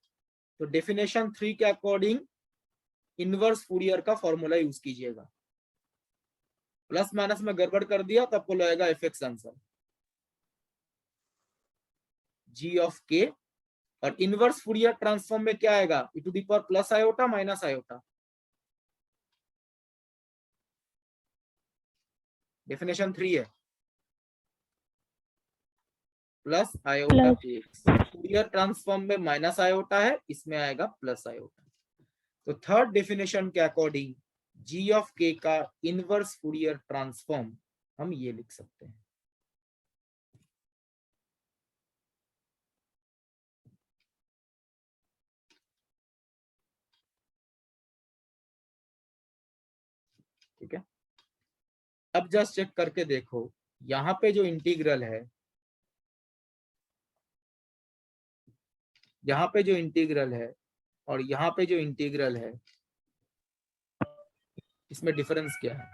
तो डेफिनेशन 3 के अकॉर्डिंग इनवर्स फूरियर का फॉर्मूला यूज कीजिएगा। प्लस माइनस में गड़बड़ कर दिया तो आपको लगेगा f x answer g of k. और इनवर्स फूरियर ट्रांसफॉर्म में क्या आएगा? e to the power plus iota minus iota. Definition 3 है plus iota k x. Fourier transform में माइनस आयोटा है, इसमें आएगा प्लस आयोटा। तो थर्ड डेफिनेशन के अकॉर्डिंग जी ऑफ के का इनवर्स फूरियर ट्रांसफॉर्म हम ये लिख सकते हैं। ठीक है, अब जस्ट चेक करके देखो, यहाँ पे जो इंटीग्रल है, यहाँ पे जो इंटीग्रल है और यहाँ पे जो इंटीग्रल है, इसमें डिफरेंस क्या है?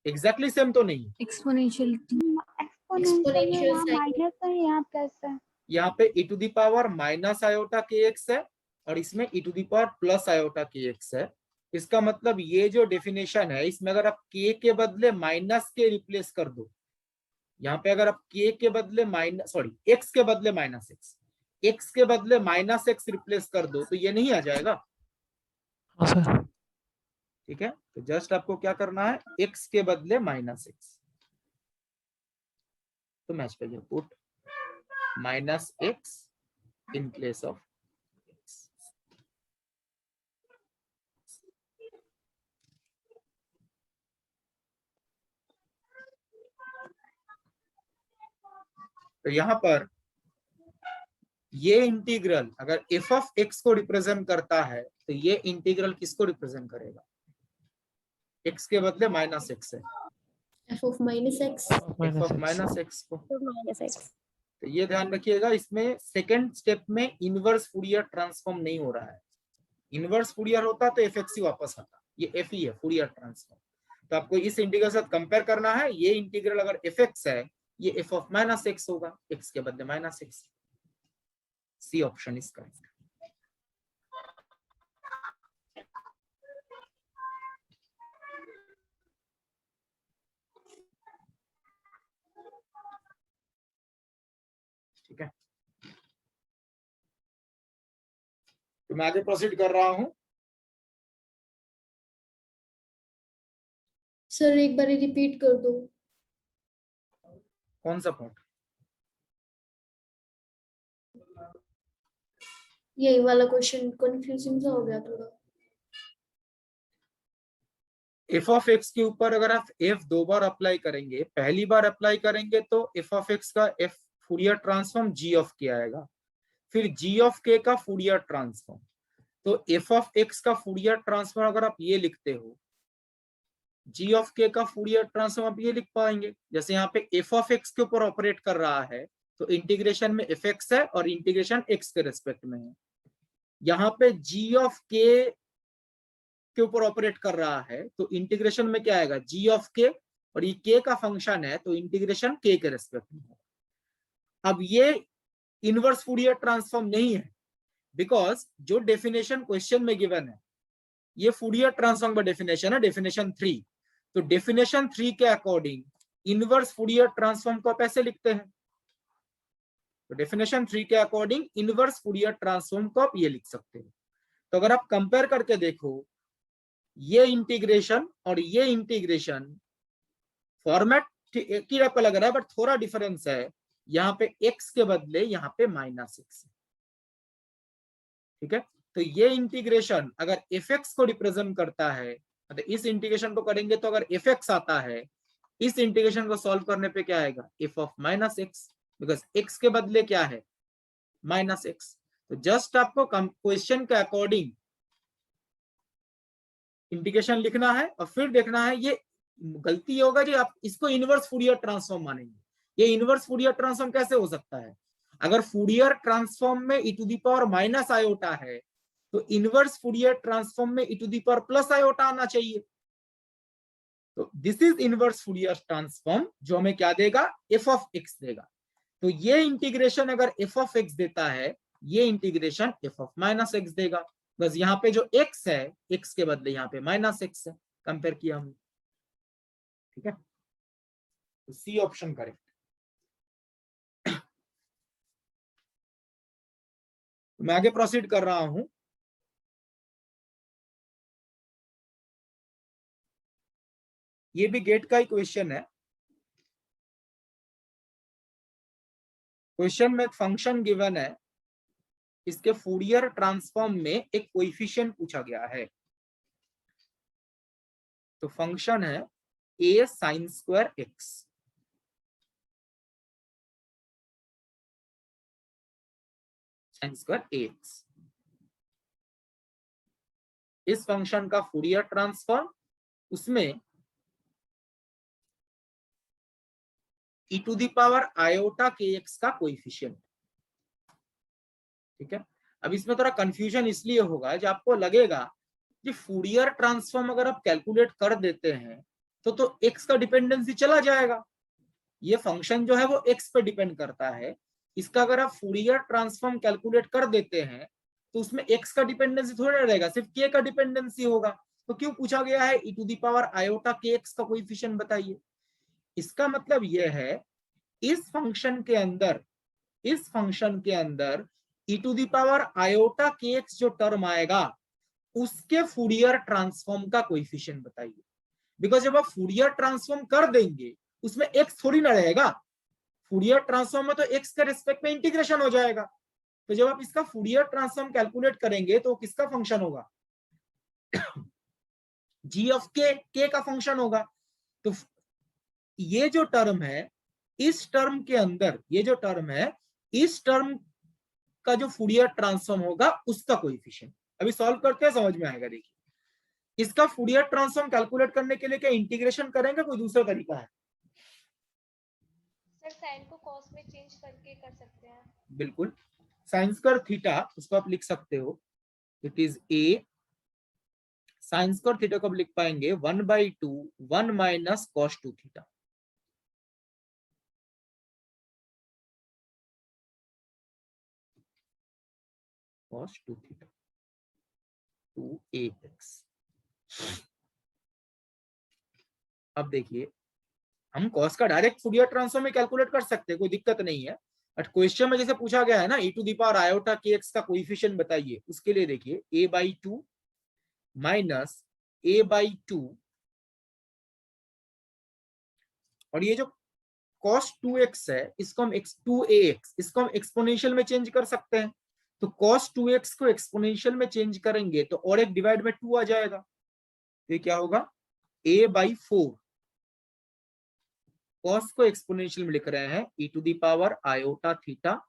एग्जैक्टली सेम तो नहीं है। एक्सपोनेंशियल एक्सपोनेंशियल माइनस है, यहाँ प्लस है। यहाँ पे e to the power minus iota k x है और इसमें e to the power plus iota k x है। इसका मतलब ये जो डेफिनेशन है, इसमें अगर आप k के बदले माइनस के रिप्लेस कर दो, यहाँ पे अगर आप k के बदले x के बदले माइनस x के बदले माइनस x रिप्लेस कर दो तो ये नहीं आ जाएगा। ठीक है, तो जस्ट आपको क्या करना है, x के बदले माइनस x, तो मैच करिए, put minus x in place of x। तो यहां पर ये इंटीग्रल अगर f ऑफ x को रिप्रेजेंट करता है तो ये इंटीग्रल किसको रिप्रेजेंट करेगा? x के बदले माइनस x है, f of minus x f of minus x को। minus x। तो ये ध्यान रखिएगा, इसमें सेकेंड स्टेप में इनवर्स फूरियर ट्रांसफॉर्म नहीं हो रहा है। इनवर्स फूरियर होता तो एफ एक्स ही वापस आता, ये एफ ही है फूरियर ट्रांसफॉर्म। तो आपको इस इंटीग्रल से कंपेयर करना है। ये इंटीग्रल अगर एफ एक्स है, ये एफ ऑफ माइनस एक्स होगा, एक्स के बदले minus x. C option is correct. ठीक है, तो मैं आगे प्रोसीड कर रहा हूं। सर एक बार रिपीट कर दो। कौन सा पॉइंट? यही वाला क्वेश्चन कंफ्यूजिंग सा हो गया थोड़ा। एफ ऑफ एक्स के ऊपर अगर आप एफ दो बार अप्लाई करेंगे, पहली बार अप्लाई करेंगे तो एफ ऑफ एक्स का f Fourier transform g of k आएगा, फिर जी ऑफ के का फूरियर ट्रांसफॉर्म। तो एफ ऑफ एक्स का फूरियर ट्रांसफॉर्म अगर आप ये लिखते हो, जी ऑफ के का फूरियर ट्रांसफॉर्म आप ये लिख पाएंगे। जैसे यहाँ पे एफ ऑफ एक्स के ऊपर ऑपरेट कर रहा है तो इंटीग्रेशन में एफ एक्स है और इंटीग्रेशन एक्स के रेस्पेक्ट में है। यहाँ पे जी ऑफ के ऊपर ऑपरेट कर रहा है तो इंटीग्रेशन में क्या आएगा, जी ऑफ के, और ये के का फंक्शन है तो इंटीग्रेशन के रेस्पेक्ट में है। अब ये इनवर्स फूरियर ट्रांसफॉर्म नहीं है, बिकॉज जो डेफिनेशन क्वेश्चन में गिवन है ये फूरियर ट्रांसफॉर्म का डेफिनेशन है, डेफिनेशन 3। तो डेफिनेशन 3 के अकॉर्डिंग इनवर्स फूरियर ट्रांसफॉर्म को आप ऐसे लिखते हैं। तो डेफिनेशन 3 के अकॉर्डिंग इनवर्स फूरियर ट्रांसफॉर्म को आप ये लिख सकते हो। तो अगर आप कंपेयर करके देखो, ये इंटीग्रेशन और ये इंटीग्रेशन फॉर्मेट एक ही आपका लग रहा है, बट थोड़ा डिफरेंस है। यहाँ पे x के बदले यहाँ पे -x है, ठीक है। तो ये इंटीग्रेशन अगर fx को रिप्रेजेंट करता है, मतलब इस इंटीग्रेशन को करेंगे तो अगर fx आता है, इस इंटीग्रेशन को सॉल्व करने पे क्या आएगा, f of -x, because x के बदले क्या है, -x। तो जस्ट आपको क्वेश्चन के अकॉर्डिंग इंटीग्रेशन लिखना है और फिर देखना है। ये गलती होगा जी, आप इसको इनवर्स फूरियर ट्रांसफॉर्म मानेंगे। ये इनवर्स फूरियर ट्रांसफॉर्म कैसे हो सकता है, अगर फूरियर ट्रांसफॉर्म में e to the power minus iota है तो इनवर्स फूरियर ट्रांसफॉर्म में e to the power plus iota आना चाहिए। तो this is inverse Fourier transform, जो हमें क्या देगा, f ऑफ x देगा। तो ये इंटीग्रेशन अगर f ऑफ x देता है, ये इंटीग्रेशन f ऑफ -x देगा। बस यहाँ पे जो x है, x के बदले यहाँ पे -x है, कंपेयर किया हमने, ठीक है। तो सी ऑप्शन करेक्ट। मैं आगे प्रोसीड कर रहा हूं। ये भी गेट का ही क्वेश्चन है। क्वेश्चन में एक फंक्शन गिवन है, इसके फूरियर ट्रांसफॉर्म में एक कोएफिशिएंट पूछा गया है। तो फंक्शन है a sin square x, sin square ax। इस फंक्शन का फूरियर ट्रांसफॉर्म, उसमें e to the power iota kx का कोएफिशिएंट, ठीक है। अब इसमें थोड़ा कंफ्यूजन इसलिए होगा जब आपको लगेगा कि फूरियर ट्रांसफॉर्म अगर आप कैलकुलेट कर देते हैं तो x का डिपेंडेंसी चला जाएगा। ये फंक्शन जो है वो x पे डिपेंड करता है। इसका अगर आप फूरियर ट्रांसफॉर्म कैलकुलेट कर देते हैं तो उसमें x का डिपेंडेंसी थोड़ा रहेगा, सिर्फ k का डिपेंडेंसी होगा। तो क्यों पूछा गया है e to the power iota kx का कोएफिशिएंट बताइए। इसका मतलब यह है इस फंक्शन के अंदर e to the power iota kx जो टर्म आएगा उसके फूरियर ट्रांसफॉर्म का कोएफिशिएंट बताइए। बिकॉज जब आप फूरियर ट्रांसफॉर्म कर देंगे उसमें x थोड़ी ना रहेगा, फूरियर ट्रांसफॉर्म में तो x के रिस्पेक्ट में इंटीग्रेशन हो जाएगा। तो जब आप इसका फूरियर ट्रांसफॉर्म कैलकुलेट करेंगे तो किसका फंक्शन होगा, g ऑफ k का फंक्शन होगा। तो ये जो टर्म है, इस टर्म के अंदर ये जो टर्म है, इस टर्म का जो फूरियर ट्रांसफॉर्म होगा उसका कोएफिशिएंट। अभी सॉल्व करते हैं, समझ में आएगा। देखिए इसका फूरियर ट्रांसफॉर्म कैलकुलेट करने के लिए क्या इंटीग्रेशन करेंगे, कोई दूसरा तरीका है? सर साइन को कॉस में चेंज करके कर सकते हैं। बिल्कुल, साइन स्क्वायर थीटा उसको आप लिख सकते हो, it is a sine square theta को आप लिख पाएंगे 1/2 1 minus cos 2 theta. cos 2 theta 2ax। अब देखिए हम cos का डायरेक्ट फूरियर ट्रांसफॉर्म में कैलकुलेट कर सकते हैं, कोई दिक्कत नहीं है। बट क्वेश्चन में जैसे पूछा गया है ना e to the power iota kx का कोएफिशिएंट बताइए, उसके लिए देखिए a/2 माइनस a/2 और ये जो cos 2x है इसको हम 2ax इसको हम एक्सपोनेंशियल में चेंज कर सकते हैं। तो cos 2x को एक्सपोनेंशियल में चेंज करेंगे तो और एक डिवाइड में 2 आ जाएगा। तो ये क्या होगा, a/4 cos को एक्सपोनेंशियल में लिख रहे हैं e to the power iota theta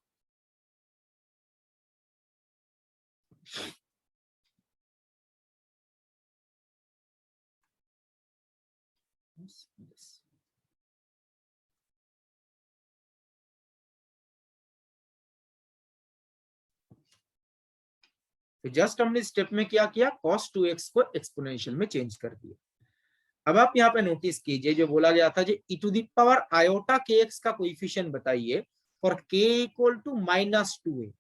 तो जस्ट हमने स्टेप में क्या किया, cos 2x को एक्सपोनेंशियल में चेंज कर दिया। अब आप यहाँ पे नोटिस कीजिए जो बोला गया था, e to the power iota kx का कोएफिशिएंट बताइए for k equal to -2a।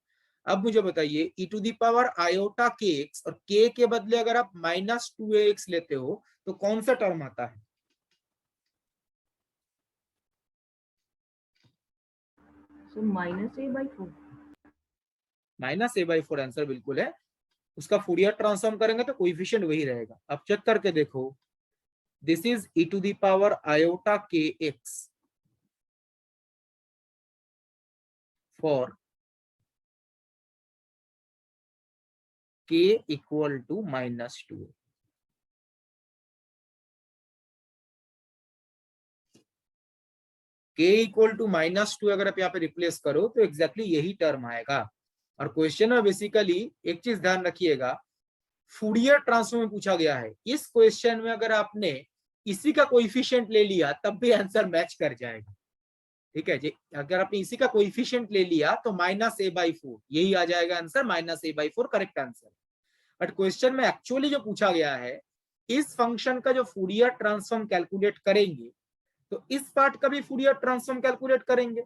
अब मुझे बताइए e to the power iota kx और k के बदले अगर आप -2ax लेते हो तो कौन सा टर्म आता है? So -a/4 -a/4 आंसर बिल्कुल है। उसका फूरियर ट्रांसफॉर्म करेंगे तो कोएफिशिएंट वही रहेगा। अब चेक करके देखो, this is e to the power iota kx for k equal to -2। k equal to -2 अगर आप यहाँ पे रिप्लेस करो तो एग्जैक्टली यही टर्म आएगा। और क्वेश्चन में बेसिकली एक चीज ध्यान रखिएगा, फूरियर ट्रांसफॉर्म में पूछा गया है। इस क्वेश्चन में अगर आपने इसी का कोएफिशिएंट ले लिया तब भी आंसर मैच कर जाएगा। ठीक है जी, अगर आपने इसी का कोएफिशिएंट ले लिया तो -a/4 यही आ जाएगा answer, -a/4 correct answer. But question में एक्चुअली जो पूछा गया है, इस फंक्शन का जो फूरियर ट्रांसफॉर्म कैलकुलेट करेंगे तो इस पार्ट का भी फूरियर ट्रांसफॉर्म कैलकुलेट करेंगे।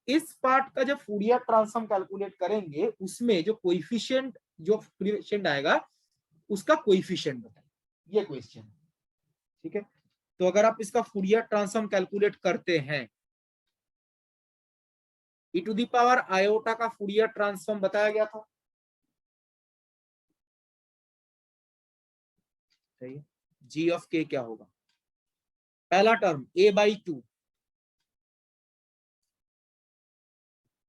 इस पार्ट का जब फूरियर ट्रांसफॉर्म कैलकुलेट करेंगे उसमें जो कोएफिशिएंट आएगा उसका कोएफिशिएंट बताइए, ये क्वेश्चन। ठीक है, तो अगर आप इसका फूरियर ट्रांसफॉर्म कैलकुलेट करते हैं, e to the power iota का फूरियर ट्रांसफॉर्म बताया गया था। सही है, g ऑफ k क्या होगा, पहला टर्म a/2,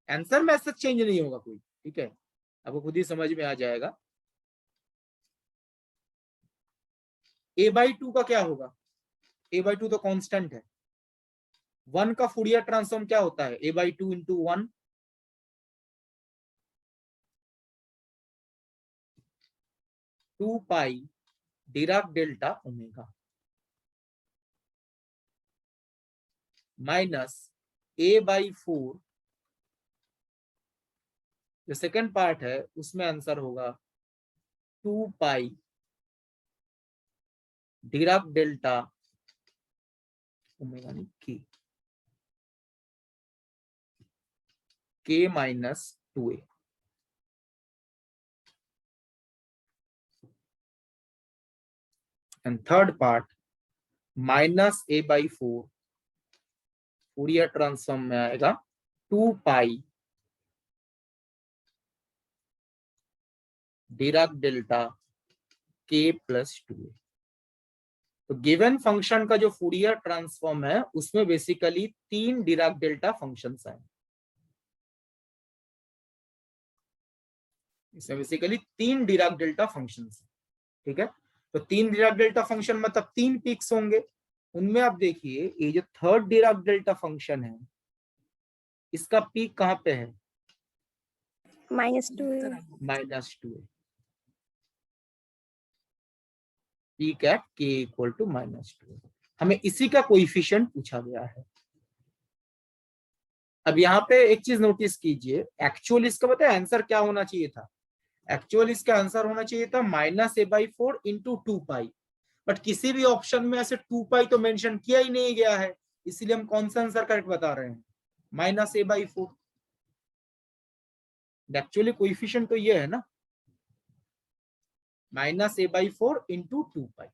आंसर में ऐसा चेंज नहीं होगा कोई। ठीक है, आपको खुद ही समझ में आ जाएगा। a/2 का क्या होगा, a/2 तो कांस्टेंट है। 1 का फूरियर ट्रांसफॉर्म क्या होता है, a/2 into 1, 2 pi Dirac delta omega minus a/4, जो सेकंड पार्ट है उसमें आंसर होगा 2 pi Dirac delta omega k -2a। And third part -a/4 Fourier transform में आएगा 2 pi Dirac delta k + 2a। तो गिवन फंक्शन का जो फूरियर ट्रांसफॉर्म है उसमें बेसिकली 3 डिराक डेल्टा फंक्शंस हैं। इसमें बेसिकली 3 डिराक डेल्टा फंक्शंस हैं। ठीक है, तो 3 डिराक डेल्टा फंक्शन मतलब 3 पीक्स होंगे। उनमें आप देखिए ये जो थर्ड डिराक डेल्टा फंक्शन है इसका पीक कहां पे है, -2a, peak at k equal to -2a। हमें इसी का कोएफिशिएंट पूछा गया है। अब यहाँ पे एक चीज नोटिस कीजिए, एक्चुअल इसका पता है आंसर क्या होना चाहिए था, एक्चुअल इसका आंसर होना चाहिए था -a/4 इंटू 2 पाई, बट किसी भी ऑप्शन में ऐसे 2 पाई तो मेंशन किया ही नहीं गया है, इसीलिए हम कौन सा आंसर करेक्ट बता रहे हैं, -a/4। एक्चुअली कोएफिशिएंट तो ये है ना, -a/4 इंटू 2 पाई,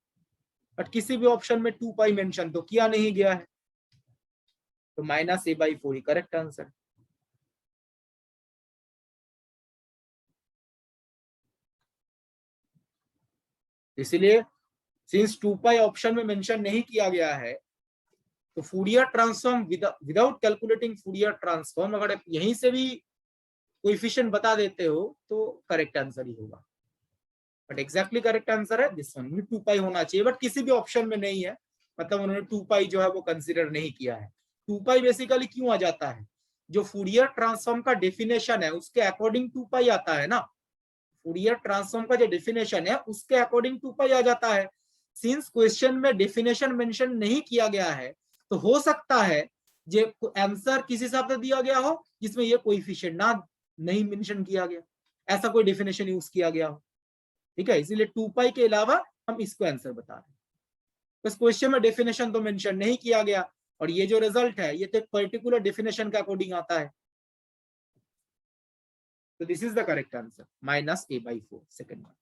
बट किसी भी ऑप्शन में 2 पाई मेंशन तो किया नहीं गया है, तो -a/4 ही करेक्ट आंसर। इसलिए सिंस 2 पाई ऑप्शन में मेंशन नहीं किया गया है तो Fourier transform without calculating Fourier transform अगर यहीं से भी कोएफिशिएंट बता देते हो तो करेक्ट आंसर ही होगा। बट एग्जैक्टली करेक्ट आंसर है दिस वन, 2 पाई होना चाहिए, बट किसी भी ऑप्शन में नहीं है, मतलब उन्होंने 2 पाई जो है वो कंसीडर नहीं किया है। 2 पाई बेसिकली क्यों आ जाता है, जो फूरियर ट्रांसफॉर्म का डेफिनेशन है उसके अकॉर्डिंग 2 पाई आता है ना, फूरियर ट्रांसफॉर्म का जो डेफिनेशन है उसके अकॉर्डिंग 2 पाई आ जाता है। सिंस क्वेश्चन में डेफिनेशन मेंशन नहीं किया गया है तो हो सकता है जो आंसर किस हिसाब से दिया गया हो जिसमें ये कोएफिशिएंट ना नहीं मेंशन किया गया, ऐसा कोई डेफिनेशन यूज किया गया हो। ठीक है, इसीलिए 2 पाई के अलावा हम इसको आंसर बता रहे हैं। बस क्वेश्चन में डेफिनेशन तो मेंशन नहीं किया गया और ये जो रिजल्ट है ये तो एक पर्टिकुलर डेफिनेशन के अकॉर्डिंग आता है। तो this is the correct answer, -a/4 second one.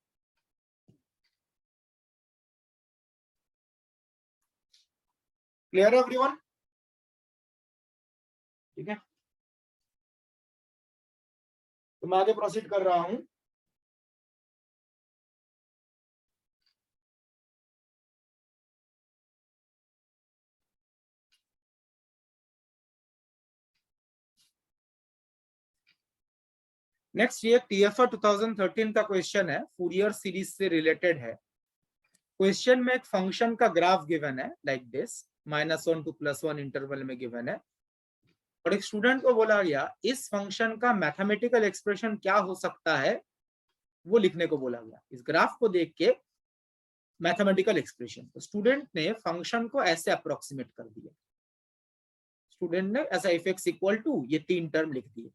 Clear everyone? ठीक है, तो मैं आगे प्रोसीड कर रहा हूं। नेक्स्ट ये TFR 2013 का क्वेश्चन है, फूरियर सीरीज से रिलेटेड है। क्वेश्चन में एक फंक्शन का ग्राफ गिवन है लाइक दिस, -1 to +1 इंटरवल में गिवन है, और एक स्टूडेंट को बोला गया इस फंक्शन का मैथमेटिकल एक्सप्रेशन क्या हो सकता है वो लिखने को बोला गया। इस ग्राफ को देख के मैथमेटिकल एक्सप्रेशन, तो स्टूडेंट ने फंक्शन को ऐसे अप्रोक्सीमेट कर दिया। स्टूडेंट ने ऐसा f(x = ये 3 टर्म लिख दिए।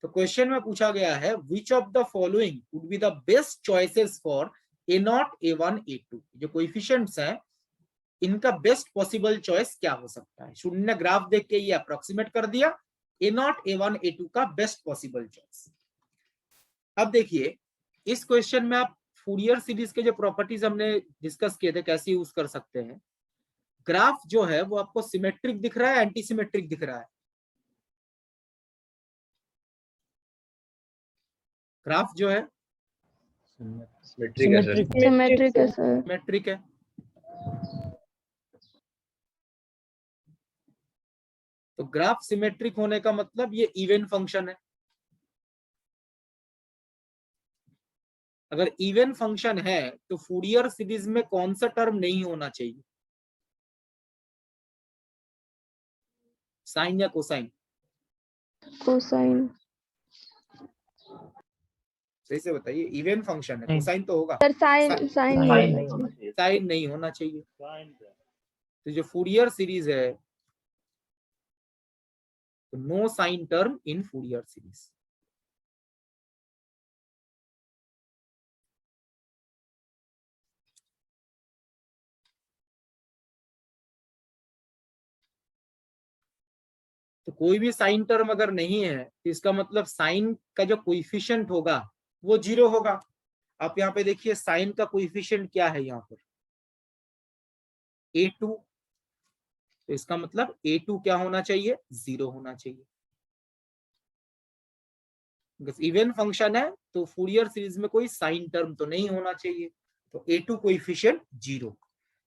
तो क्वेश्चन में पूछा गया है which of the following would be the best choices for a0, a1, a2। जो कोएफिशिएंट्स हैं इनका बेस्ट पॉसिबल चॉइस क्या हो सकता है। स्टूडेंट ने ग्राफ देख के ये अप्रोक्सीमेट कर दिया a0, a1, a2 का बेस्ट पॉसिबल चॉइस। अब देखिए इस क्वेश्चन में आप फूरियर सीरीज के जो प्रॉपर्टीज हमने डिस्कस किए थे कैसे यूज कर सकते हैं। ग्राफ जो है वो आपको सिमेट्रिक दिख रहा है, एंटी सिमेट्रिक दिख रहा है? ग्राफ जो है सिमेट्रिक है सर। सिमेट्रिक है सर। सिमेट्रिक है। तो ग्राफ सिमेट्रिक होने का मतलब ये इवन फंक्शन है। अगर इवन फंक्शन है तो फूरियर सीरीज में कौन सा टर्म नहीं होना चाहिए, साइन या कोसाइन? कोसाइन। सही से बताइए, इवन फंक्शन है कोसाइन तो होगा, सर साइन साइन नहीं होना चाहिए। तो जो फूरियर सीरीज है तो no sine term in Fourier series. तो कोई भी साइन टर्म अगर नहीं है तो इसका मतलब साइन का जो कोएफिशिएंट होगा वो 0 होगा। आप यहाँ पे देखिए साइन का कोएफिशिएंट क्या है यहाँ पर, a2। तो इसका मतलब a2 क्या होना चाहिए, 0 होना चाहिए। इवन फंक्शन है तो फूरियर सीरीज में कोई साइन टर्म तो नहीं होना चाहिए। तो a2 कोएफिशिएंट 0।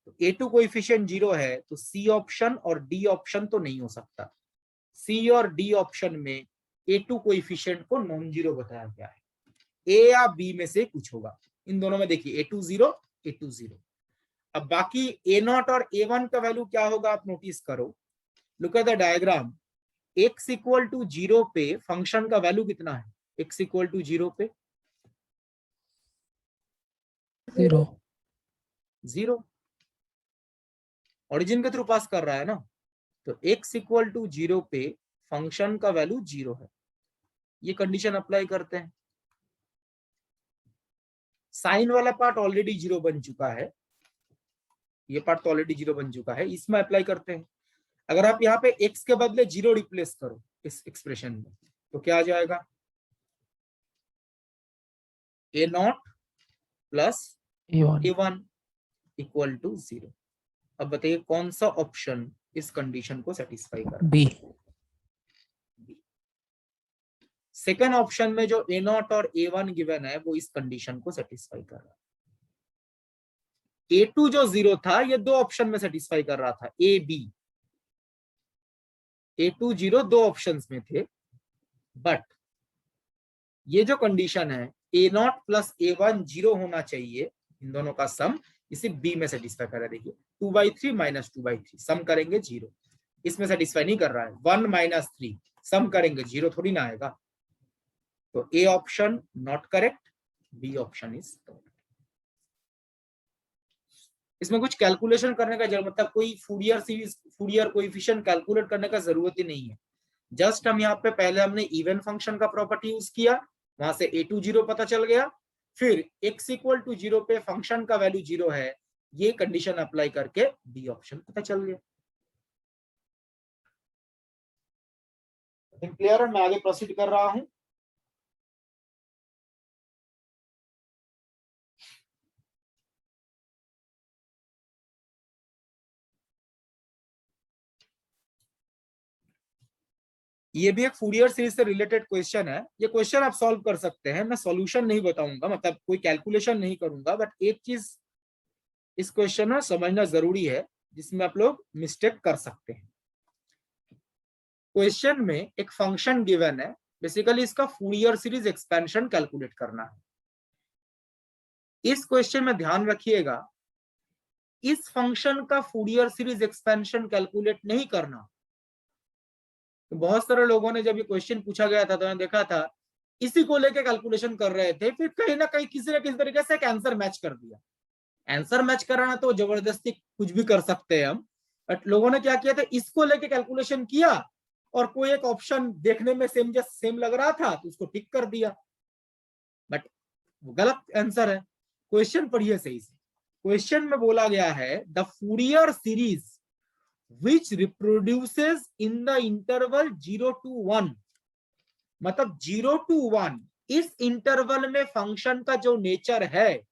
तो a2 कोएफिशिएंट 0 है तो C ऑप्शन और D ऑप्शन तो नहीं हो सकता। C और D ऑप्शन में a2 कोएफिशिएंट को नॉन जीरो बताया गया है। A या B में से कुछ होगा। इन दोनों में देखिए a2 0, a2 0। अब बाकी a0 और a1 का वैल्यू क्या होगा आप नोटिस करो। Look at the diagram. x = 0 पे फंक्शन का वैल्यू कितना है? x = 0 पे 0 ओरिजिन के थ्रू पास कर रहा है ना। तो x = 0 पे फंक्शन का वैल्यू 0 है। ये कंडीशन अप्लाई करते हैं। साइन वाला पार्ट ऑलरेडी 0 बन चुका है, ये पार्ट तो ऑलरेडी 0 बन चुका है, इसमें अप्लाई करते हैं। अगर आप यहाँ पे x के बदले 0 रिप्लेस करो इस एक्सप्रेशन में तो क्या आ जाएगा, a0 + a1 = 0। अब बताइए कौन सा ऑप्शन इस कंडीशन को सेटिस्फाई कर रहा है? बी। सेकेंड ऑप्शन में जो a0 और a1 गिवन है वो इस कंडीशन को सेटिस्फाई कर रहा है। a2 जो 0 था ये दो ऑप्शन में सेटिस्फाई कर रहा था, a b। a2 0 दो ऑप्शंस में थे, बट ये जो कंडीशन है a0 + a1 0 होना चाहिए, इन दोनों का सम इसे b में सेटिस्फाई कर रहा है। देखिए 2/3 - 2/3 सम करेंगे 0, इसमें सेटिस्फाई नहीं कर रहा है। 1 - 3 सम करेंगे 0 थोड़ी ना आएगा। तो A option not correct, B option is correct. इसमें कुछ कैलकुलेशन करने का जरूरत, मतलब कोई Fourier series Fourier coefficient calculate करने का जरूरत ही नहीं है। जस्ट हम यहाँ पे पहले हमने इवन फंक्शन का प्रॉपर्टी यूज किया, वहां से a2 0 पता चल गया, फिर x = 0 पे फंक्शन का वैल्यू 0 है, ये कंडीशन अप्लाई करके बी ऑप्शन पता चल गया। क्लियर है? मैं आगे प्रोसीड कर रहा हूं। ये भी एक फूरियर सीरीज से रिलेटेड क्वेश्चन है। ये क्वेश्चन आप सॉल्व कर सकते हैं, मैं सॉल्यूशन नहीं बताऊंगा, मतलब कोई कैलकुलेशन नहीं करूंगा, बट एक चीज इस क्वेश्चन में समझना जरूरी है जिसमें आप लोग मिस्टेक कर सकते हैं। क्वेश्चन में एक फंक्शन गिवन है बेसिकली इसका फूरियर सीरीज एक्सपेंशन कैलकुलेट करना है। इस क्वेश्चन में ध्यान रखिएगा, इस फंक्शन का फूरियर सीरीज एक्सपेंशन कैलकुलेट नहीं करना। तो बहुत सारे लोगों ने जब ये क्वेश्चन पूछा गया था तो मैंने देखा था इसी को लेके कैलकुलेशन कर रहे थे, फिर कहीं ना कहीं किसी न किसी तरीके से एक आंसर मैच कर दिया। आंसर मैच कराना तो जबरदस्ती कुछ भी कर सकते हैं हम, बट लोगों ने क्या किया था, इसको लेके कैलकुलेशन किया और कोई एक ऑप्शन देखने में सेम लग रहा था तो उसको टिक कर दिया, बट वो गलत आंसर है। क्वेश्चन पढ़िए सही से। क्वेश्चन में बोला गया है the Fourier series which reproduces in the interval 0 to 1, मतलब 0 to 1 इस इंटरवल में फंक्शन का जो नेचर है,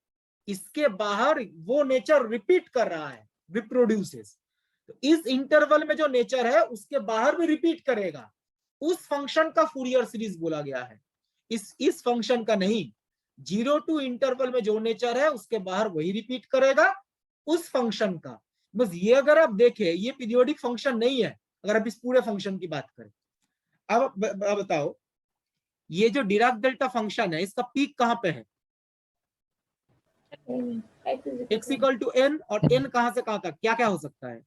इसके बाहर वो नेचर रिपीट कर रहा है, रिप्रोड्यूसेस। तो इस इंटरवल में जो नेचर है उसके बाहर भी रिपीट करेगा, उस फंक्शन का फूरियर सीरीज बोला गया है, इस फंक्शन का नहीं। 0 to इंटरवल में जो नेचर है उसके बाहर वही रिपीट करेगा, उस फंक्शन का। बस ये अगर आप देखें, ये पीरियोडिक फंक्शन नहीं है अगर आप इस पूरे फंक्शन की बात करें। अब बताओ, ये जो डिराक डेल्टा फंक्शन है इसका पीक कहां पे है? x इक्वल टू n, और n कहां से कहां तक, क्या क्या हो सकता है?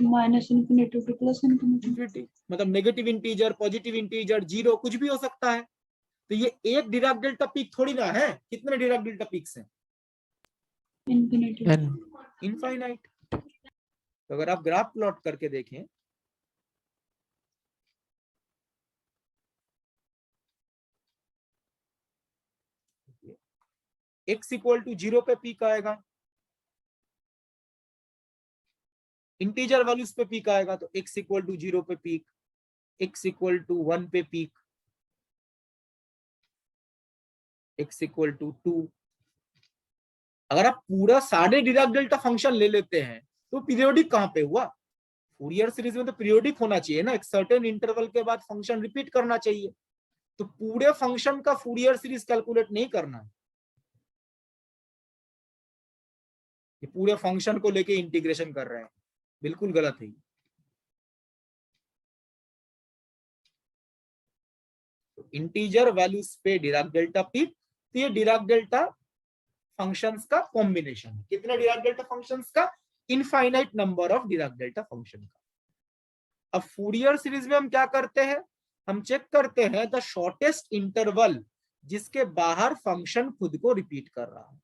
Minus infinity to plus infinity, मतलब negative integer, positive integer, zero, कुछ भी हो सकता है। तो ये एक डिराक डेल्टा पीक थोड़ी ना है, कितने डिराक डेल्टा पीक्स हैं? Infinity, infinite. तो अगर आप ग्राफ प्लॉट करके देखें, x इक्वल टू 0 पे पीक आएगा, इंटीजर वैल्यूज पे पीक आएगा, तो x इक्वल टू 0 पे पीक, x इक्वल टू 1 पे पीक, x इक्वल टू 2। अगर आप पूरा सारे डिराक डेल्टा फंक्शन ले लेते हैं तो पीरियोडिक कहां पे हुआ? फूरियर सीरीज में तो पीरियोडिक होना चाहिए ना, एक सर्टेन इंटरवल के बाद फंक्शन रिपीट करना चाहिए। तो पूरे फंक्शन का फूरियर सीरीज कैलकुलेट नहीं करना है, ये पूरे फंक्शन को लेके इंटीग्रेशन कर रहे हैं, बिल्कुल गलत है। तो इंटीजर वैल्यूज पे डिराक डेल्टा पीक, तो ये डिराक डेल्टा फंक्शंस का कॉम्बिनेशन है। कितने डिराक डेल्टा फंक्शंस का? Infinite number of Dirac delta function का। अब फूरियर सीरीज में हम क्या करते हैं, हम चेक करते हैं द शॉर्टेस्ट इंटरवल जिसके बाहर फंक्शन खुद को रिपीट कर रहा है।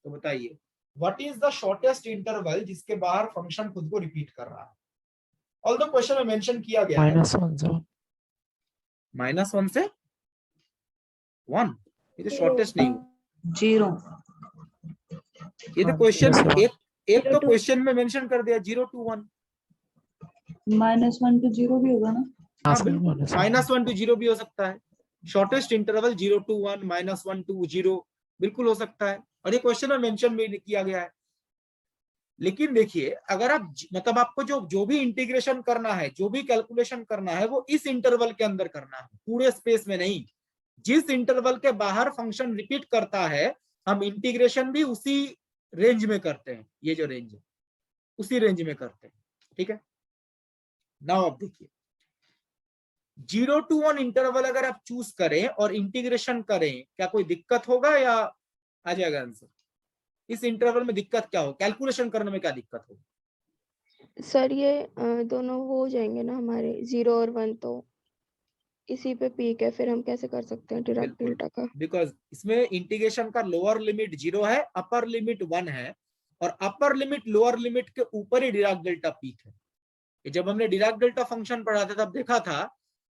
तो बताइए what is the shortest interval जिसके बाहर फंक्शन खुद को रिपीट कर रहा है? ऑल द क्वेश्चन में मेंशन किया गया है -1 से 1, ये तो शॉर्टेस्ट नहीं, 0, ये तो क्वेश्चन एक तो क्वेश्चन में मेंशन कर दिया 0 to 1, -1 to 0 भी होगा ना? -1 to 0 भी हो सकता है। शॉर्टेस्ट इंटरवल 0 to 1, -1 to 0 बिल्कुल हो सकता है, और ये क्वेश्चन में मेंशन भी किया गया है। लेकिन देखिए, अगर आप मतलब आपको जो भी इंटीग्रेशन करना है, जो भी कैलकुलेशन करना है, वो इस इंटरवल के अंदर करना है, पूरे स्पेस में नहीं। जिस इंटरवल के बाहर फंक्शन रिपीट करता है, हम इंटीग्रेशन भी उसी रेंज में करते हैं, ये जो रेंज है उसी रेंज में करते हैं, ठीक है। नाउ आप देखिए 0 to 1 इंटरवल अगर आप चूज करें और इंटीग्रेशन करें, क्या कोई दिक्कत होगा या आ जाएगा आंसर? इस इंटरवल में दिक्कत क्या हो, कैलकुलेशन करने में क्या दिक्कत होगी? सर ये दोनों वो हो जाएंगे ना हमारे 0 और 1, तो इसी पे पीक है, फिर हम कैसे कर सकते हैं डिराक डेल्टा का? बिकॉज इसमें इंटीग्रेशन का लोअर लिमिट 0 है, अपर लिमिट 1 है, और अपर लिमिट लोअर लिमिट के ऊपर ही डिराक डेल्टा पीक है। जब हमने डिराक डेल्टा फंक्शन पढ़ा था तब देखा था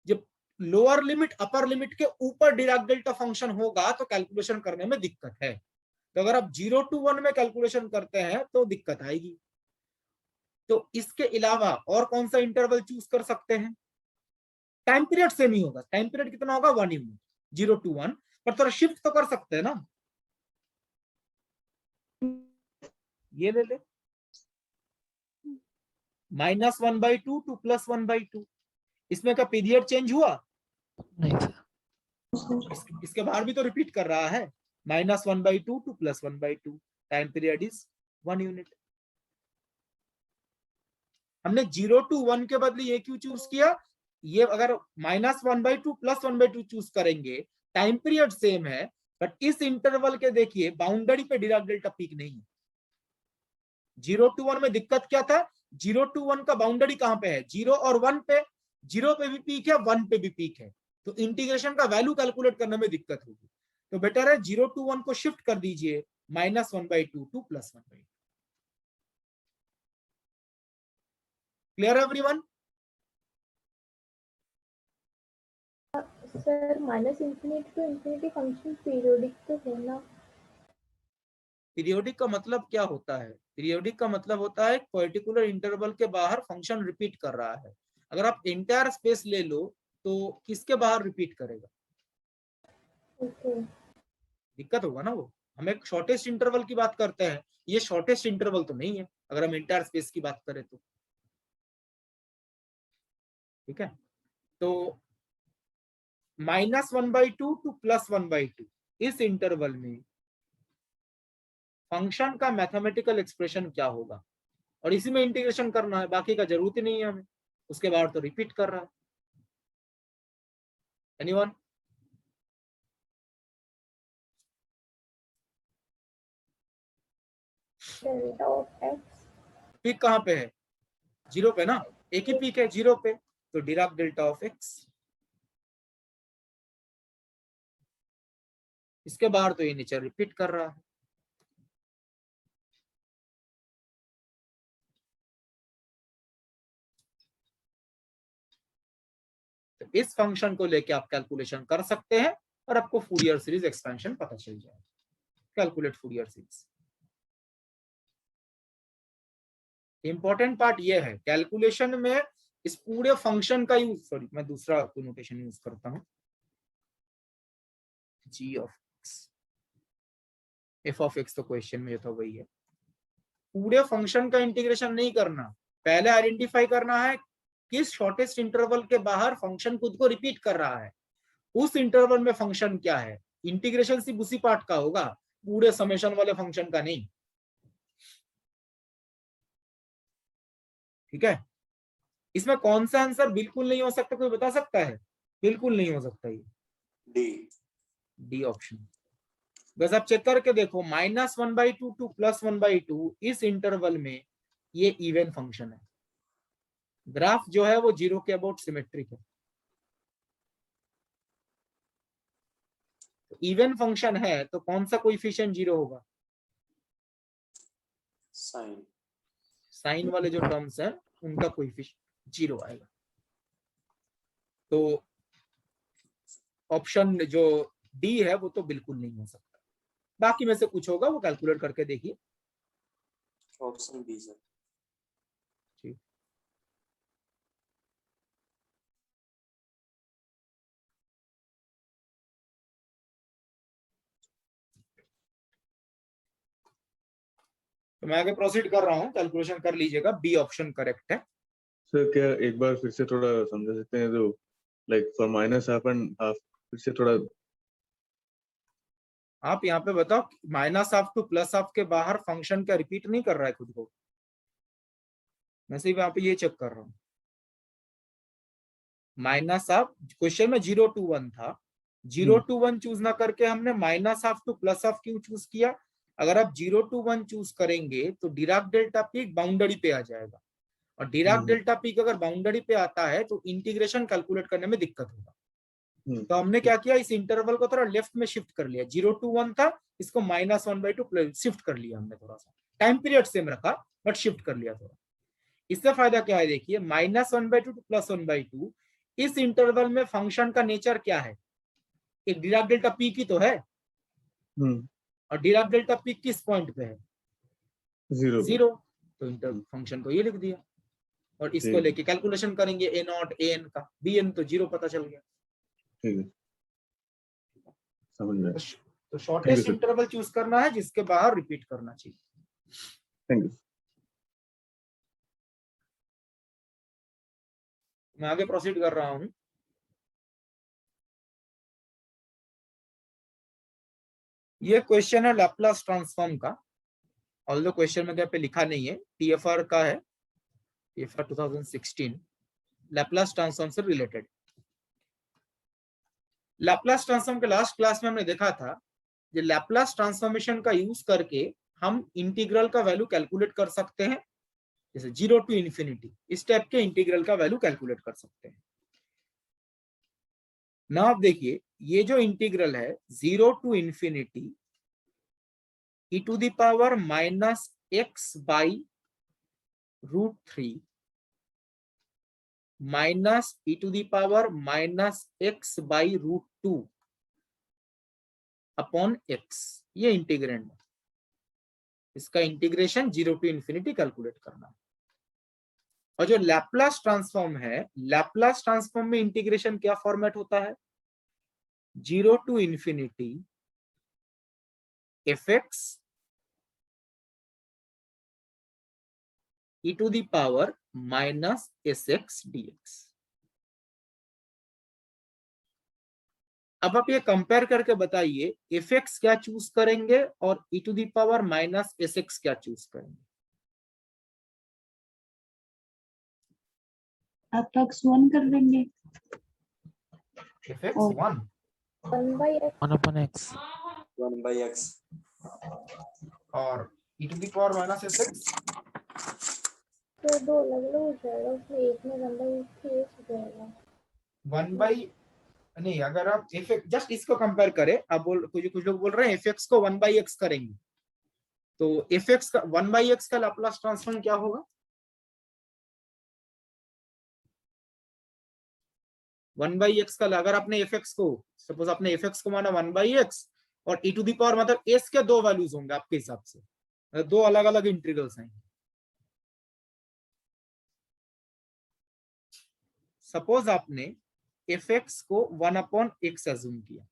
जब लोअर लिमिट अपर लिमिट के ऊपर डिराक डेल्टा फंक्शन होगा तो कैलकुलेशन करने में दिक्कत है। तो अगर आप 0 to 1 में कैलकुलेशन करते हैं तो दिक्कत आएगी। तो इसके अलावा और कौन सा इंटरवल चूज कर सकते हैं? टाइम पीरियड सेम ही होगा, टाइम पीरियड कितना होगा? 1 यूनिट, 0 to 1, पर थोड़ा शिफ्ट तो कर सकते हैं ना। ये ले ले -1/2 to +1/2, इसमें का पीरियड चेंज हुआ? नहीं सर। इसके बाहर भी तो रिपीट कर रहा है, -1/2 to +1/2, time period is 1 unit. हमने 0 to 1 के बदले ये क्यों चूज किया? ये अगर -1/2 +1/2 चूज करेंगे, टाइम पीरियड सेम है, बट इस इंटरवल के देखिए बाउंड्री पे डिराक डेल्टा पीक नहीं है। 0 to 1 में दिक्कत क्या था, 0 to 1 का बाउंड्री कहां पे है, 0 और 1 पे। 0 पे भी पीक है, 1 पे भी पीक है, तो इंटीग्रेशन का वैल्यू कैलकुलेट करने में दिक्कत होगी। तो बेटर है 0 to 1 को शिफ्ट कर दीजिए -1/2 to +1/2। Clear everyone? Sir -infinity to infinity function periodic तो है ना? पीरियोडिक का मतलब क्या होता है, पीरियोडिक का मतलब होता है पर्टिकुलर इंटरवल के बाहर फंक्शन रिपीट कर रहा है। अगर आप इंटायर स्पेस ले लो तो किसके बाहर रिपीट करेगा? ओके। दिक्कत होगा ना। वो हम एक शॉर्टेस्ट इंटरवल की बात करते हैं, ये शॉर्टेस्ट इंटरवल तो नहीं है अगर हम इंटायर स्पेस की बात करें तो। ठीक है, तो -1/2 to +1/2 इस इंटरवल में फंक्शन का मैथमेटिकल एक्सप्रेशन क्या होगा, और इसी में इंटीग्रेशन करना है, बाकी का जरूरत ही नहीं है हमें, उसके बाद तो रिपीट कर रहा है। Anyone? Delta of x peak कहाँ पे है, 0 पे ना, एक ही पीक है 0 पे, तो डिराक डेल्टा ऑफ एक्स। इसके बाहर तो ये नेचर रिपीट कर रहा है। तो इस फंक्शन को लेके आप कैलकुलेशन कर सकते हैं और आपको फूरियर सीरीज एक्सपेंशन पता चल जाएगा। Calculate Fourier series. Important part ये है कैलकुलेशन में इस पूरे फंक्शन का यूज, सॉरी मैं दूसरा नोटेशन यूज करता हूं, g of x, f of x तो क्वेश्चन में तो वही है। पूरे फंक्शन का इंटीग्रेशन नहीं करना, पहले आइडेंटिफाई करना है किस शॉर्टेस्ट इंटरवल के बाहर फंक्शन खुद को रिपीट कर रहा है, उस इंटरवल में फंक्शन क्या है। इंटीग्रेशन सिर्फ उसी पार्ट का होगा, पूरे समेशन वाले फंक्शन का नहीं। ठीक है, इसमें कौन सा आंसर बिल्कुल नहीं हो सकता, कोई बता सकता है? बिल्कुल नहीं हो सकता ये डी ऑप्शन। बस आप चेक करके देखो -1/2 to +1/2 इस इंटरवल में ये इवन फंक्शन है। ग्राफ जो है वो 0 के अबाउट सिमेट्रिक है। तो इवन फंक्शन है तो कौन सा कोएफिशिएंट 0 होगा? साइन वाले जो टर्म्स हैं उनका कोएफिशिएंट 0 आएगा। तो ऑप्शन जो डी है वो तो बिल्कुल नहीं हो सकता। बाकी में से कुछ होगा वो कैलकुलेट करके देखिए। Option B sir. ठीक, तो मैं आगे प्रोसीड कर रहा हूँ, कैलकुलेशन कर लीजिएगा। बी ऑप्शन करेक्ट है। सर क्या एक बार फिर से थोड़ा समझा सकते हैं, जो like for -half and half, फिर से थोड़ा आप यहाँ पे बताओ -हाफ टू +हाफ के बाहर फंक्शन क्या रिपीट नहीं कर रहा है खुद को? मैं सिर्फ यहाँ पे ये चेक कर रहा हूँ। -हाफ क्वेश्चन में 0 to 1 था, 0 to 1 चूज ना करके हमने -हाफ टू +हाफ क्यों चूज किया? अगर आप 0 to 1 चूज करेंगे तो डिराक डेल्टा पीक बाउंड्री पे आ जाएगा, और डिराक डेल्टा पीक अगर बाउंड्री पे आता है तो इंटीग्रेशन कैलकुलेट करने में दिक्कत होगा। तो हमने क्या किया, इस इंटरवल को थोड़ा लेफ्ट में शिफ्ट कर लिया। 0 to 1 था, इसको -1/2 शिफ्ट कर लिया हमने, थोड़ा सा टाइम पीरियड सेम रखा बट शिफ्ट कर लिया थोड़ा। इससे फायदा क्या है देखिए, -1/2 to +1/2 इस इंटरवल में फंक्शन का नेचर क्या है? एक डिराक डेल्टा पीक ही तो है, और डिराक डेल्टा पीक किस पॉइंट पे है? 0। तो फंक्शन को ये लिख दिया, और इसको लेके कैलकुलेशन करेंगे a0 an का, bn तो 0 पता चल गया। ठीक है, समझ में। तो शॉर्टेस्ट इंटरवल चूज करना है जिसके बाहर रिपीट करना चाहिए। Thank you. मैं आगे प्रोसीड कर रहा हूं। ये क्वेश्चन है लैपलास ट्रांसफॉर्म का, ऑल्दो क्वेश्चन में क्या पे लिखा नहीं है, टीएफआर का है, टीएफआर 2016। लैप्लास ट्रांसफॉर्म से रिलेटेड। लैप्लास ट्रांसफॉर्म के लास्ट क्लास में हमने देखा था कि लैप्लास ट्रांसफॉर्मेशन का यूज करके हम इंटीग्रल का वैल्यू कैलकुलेट कर सकते हैं, जैसे 0 टू इंफिनिटी, इस टाइप के इंटीग्रल का वैल्यू कैलकुलेट कर सकते हैं ना। आप देखिए ये जो इंटीग्रल है 0 to infinity e⁻x by √3 minus e⁻x by √2 upon x, ये इंटीग्रेंड है। इसका इंटीग्रेशन 0 टू इंफिनिटी कैलकुलेट करना है। और जो लैप्लास ट्रांसफॉर्म है, लैप्लास ट्रांसफॉर्म में इंटीग्रेशन क्या फॉर्मेट होता है, 0 to infinity fx e⁻−sx dx। अब आप ये कंपेयर करके बताइए fx क्या चूज करेंगे और e⁻−sx क्या चूज करेंगे। आप x 1 कर देंगे। fx 1 1 by x 1 upon x 1 by x और e⁻−sx तो दो अलग अलग हो जाएगा, उसमें एक में 1 by x हो जाएगा। 1 बाई नहीं, अगर आप fx जस्ट इसको कंपेयर करें, आप कुछ लोग बोल रहे हैं fx को 1 बाई x करेंगे, तो fx का 1 बाई x का लाप्लास ट्रांसफॉर्म क्या होगा, 1 बाई x का अगर आपने fx को सपोज आपने fx को माना 1 बाई x और e टू दी पावर मतलब s के दो वैल्यूज होंगे आपके हिसाब से, मतलब दो अलग अलग इंटीग्रल्स हैं। सपोज आपने fx को 1 अपॉन x अज्यूम किया,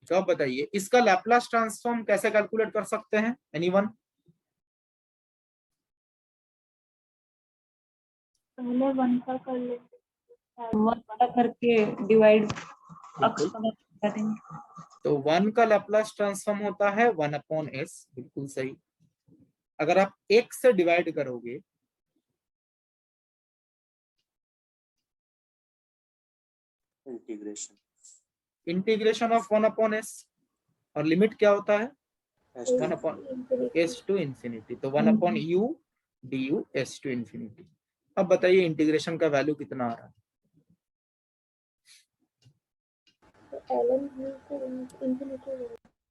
तो आप बताइए इसका लैप्लास ट्रांसफॉर्म कैसे कैलकुलेट कर सकते हैं, एनीवन? पहले 1 का कर लेंगे, 1 का करके डिवाइड x कर देंगे। तो 1 का लैप्लास ट्रांसफॉर्म होता है 1 अपॉन s, बिल्कुल सही। अगर आप x से डिवाइड करोगे इंटीग्रेशन ऑफ 1 अपॉन s, और लिमिट क्या होता है 1 अपॉन s टू इंफिनिटी, तो 1 upon u du s to infinity. अब बताइए इंटीग्रेशन का वैल्यू कितना आ रहा है,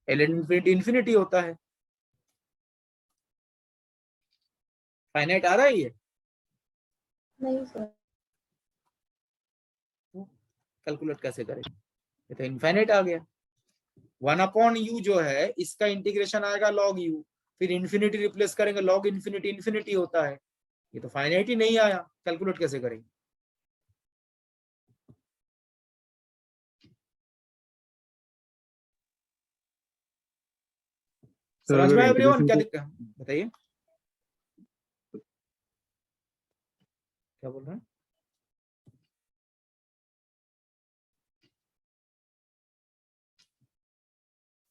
ln इंफिनिटी होता है, फाइनाइट आ रहा है ये, नहीं सर, कैलकुलेट कैसे करेंगे, ये तो इनफाइनाइट आ गया। 1 अपॉन u जो है इसका इंटीग्रेशन आएगा log u, फिर इंफिनिटी रिप्लेस करेंगे log इंफिनिटी, इंफिनिटी होता है, ये तो फाइनाइट ही नहीं आया, कैलकुलेट कैसे करेंगे। समझ में एवरीवन, क्या दिक्कत बताइए, क्या बोल रहे हैं?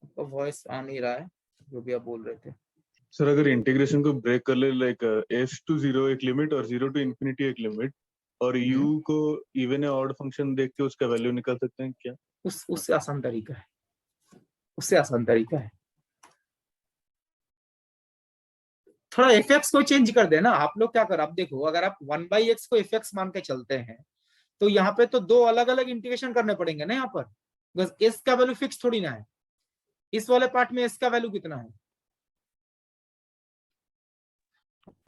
आपका वॉइस आ नहीं रहा है जो भी आप बोल रहे थे। सर अगर इंटीग्रेशन को ब्रेक कर ले, लाइक s टू 0 एक लिमिट और 0 टू इंफिनिटी एक लिमिट, और u को इवन या ऑड फंक्शन देख के उसका वैल्यू निकाल सकते हैं क्या? उससे आसान तरीका है, उससे आसान तरीका है, थोड़ा fx को चेंज कर देना। आप लोग क्या कर, आप देखो अगर आप 1 बाई x को fx मान के चलते हैं तो यहाँ पे तो दो अलग अलग इंटीग्रेशन करने पड़ेंगे ना यहाँ पर, बस s का वैल्यू फिक्स थोड़ी ना है। इस वाले पार्ट में s का वैल्यू कितना है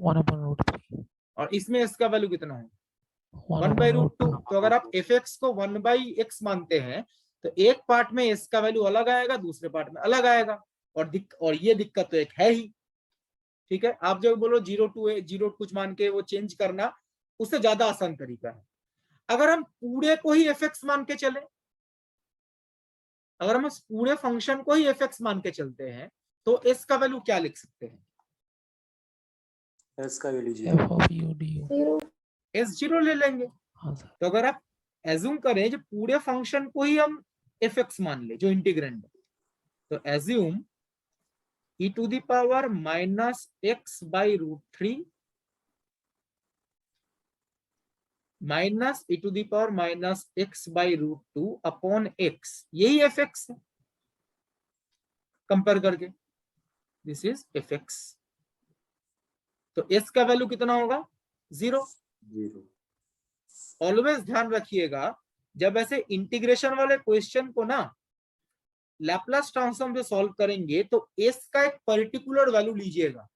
1 upon √3 और इसमें s का वैल्यू कितना है 1 1 बाई upon √2। √2 तो अगर आप fx को 1 बाई x मानते हैं तो एक पार्ट में s का वैल्यू अलग आएगा, दूसरे पार्ट में अलग आएगा, और ये दिक्कत तो एक है ही। ठीक है, आप जो बोलो 0 टू 0 कुछ मान के वो चेंज करना, उससे ज्यादा आसान तरीका है। अगर हम पूरे को ही fx मान के चले, अगर हम इस पूरे फंक्शन को ही fx मान के चलते हैं तो s का वैल्यू क्या लिख सकते हैं, s का value f of u du S0 ले लेंगे। हाँ सर। तो अगर आप एज्यूम करें जो पूरे फंक्शन को ही हम fx मान ले जो इंटीग्रेंड है, तो assume e to the power minus x by root three minus e to the power minus x by root two upon x, यही fx है कंपेयर करके, दिस इज fx। तो s का वैल्यू कितना होगा 0। ऑलवेज ध्यान रखिएगा जब ऐसे इंटीग्रेशन वाले क्वेश्चन को ना लैप्लास ट्रांसफॉर्म से सॉल्व करेंगे तो s का एक पर्टिकुलर वैल्यू लीजिएगा।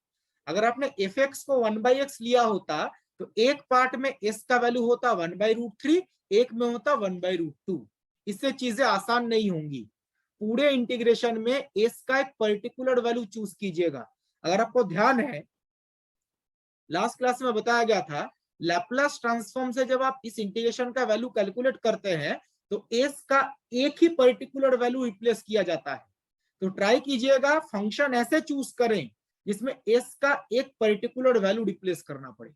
अगर आपने fx को 1/x लिया होता तो एक पार्ट में s का वैल्यू होता 1/√3, एक में होता 1/√2। इससे चीजें आसान नहीं होंगी। पूरे इंटीग्रेशन में s का एक पर्टिकुलर वैल्यू चूज कीजिएगा। अगर आपको ध्यान है लास्ट क्लास में बताया गया था लैप्लास ट्रांसफॉर्म से जब आप इस इंटीग्रेशन का वैल्यू कैलकुलेट करते हैं तो s का एक ही पर्टिकुलर वैल्यू रिप्लेस किया जाता है। तो ट्राई कीजिएगा फंक्शन ऐसे चूज करें जिसमें s का एक पर्टिकुलर वैल्यू रिप्लेस करना पड़े,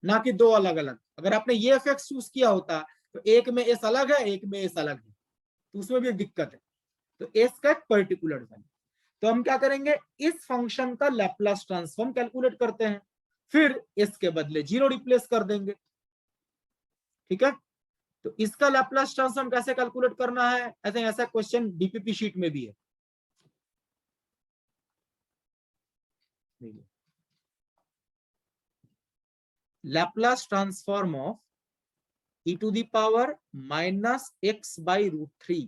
ना कि दो अलग अलग। अगर आपने ये fx चूज किया होता तो एक में s अलग है एक में s अलग है, तो उसमें भी दिक्कत है। तो s का एक पर्टिकुलर वैल्यू, तो हम क्या करेंगे इस फंक्शन का लैप्लास ट्रांसफॉर्म कैलकुलेट करते हैं, फिर s के बदले 0 रिप्लेस कर देंगे। ठीक है, तो इसका लैप्लास ट्रांसफॉर्म कैसे कैलकुलेट करना है, ऐसा क्वेश्चन डीपीपी शीट में भी है। Laplace transform of e to the power minus x by root three.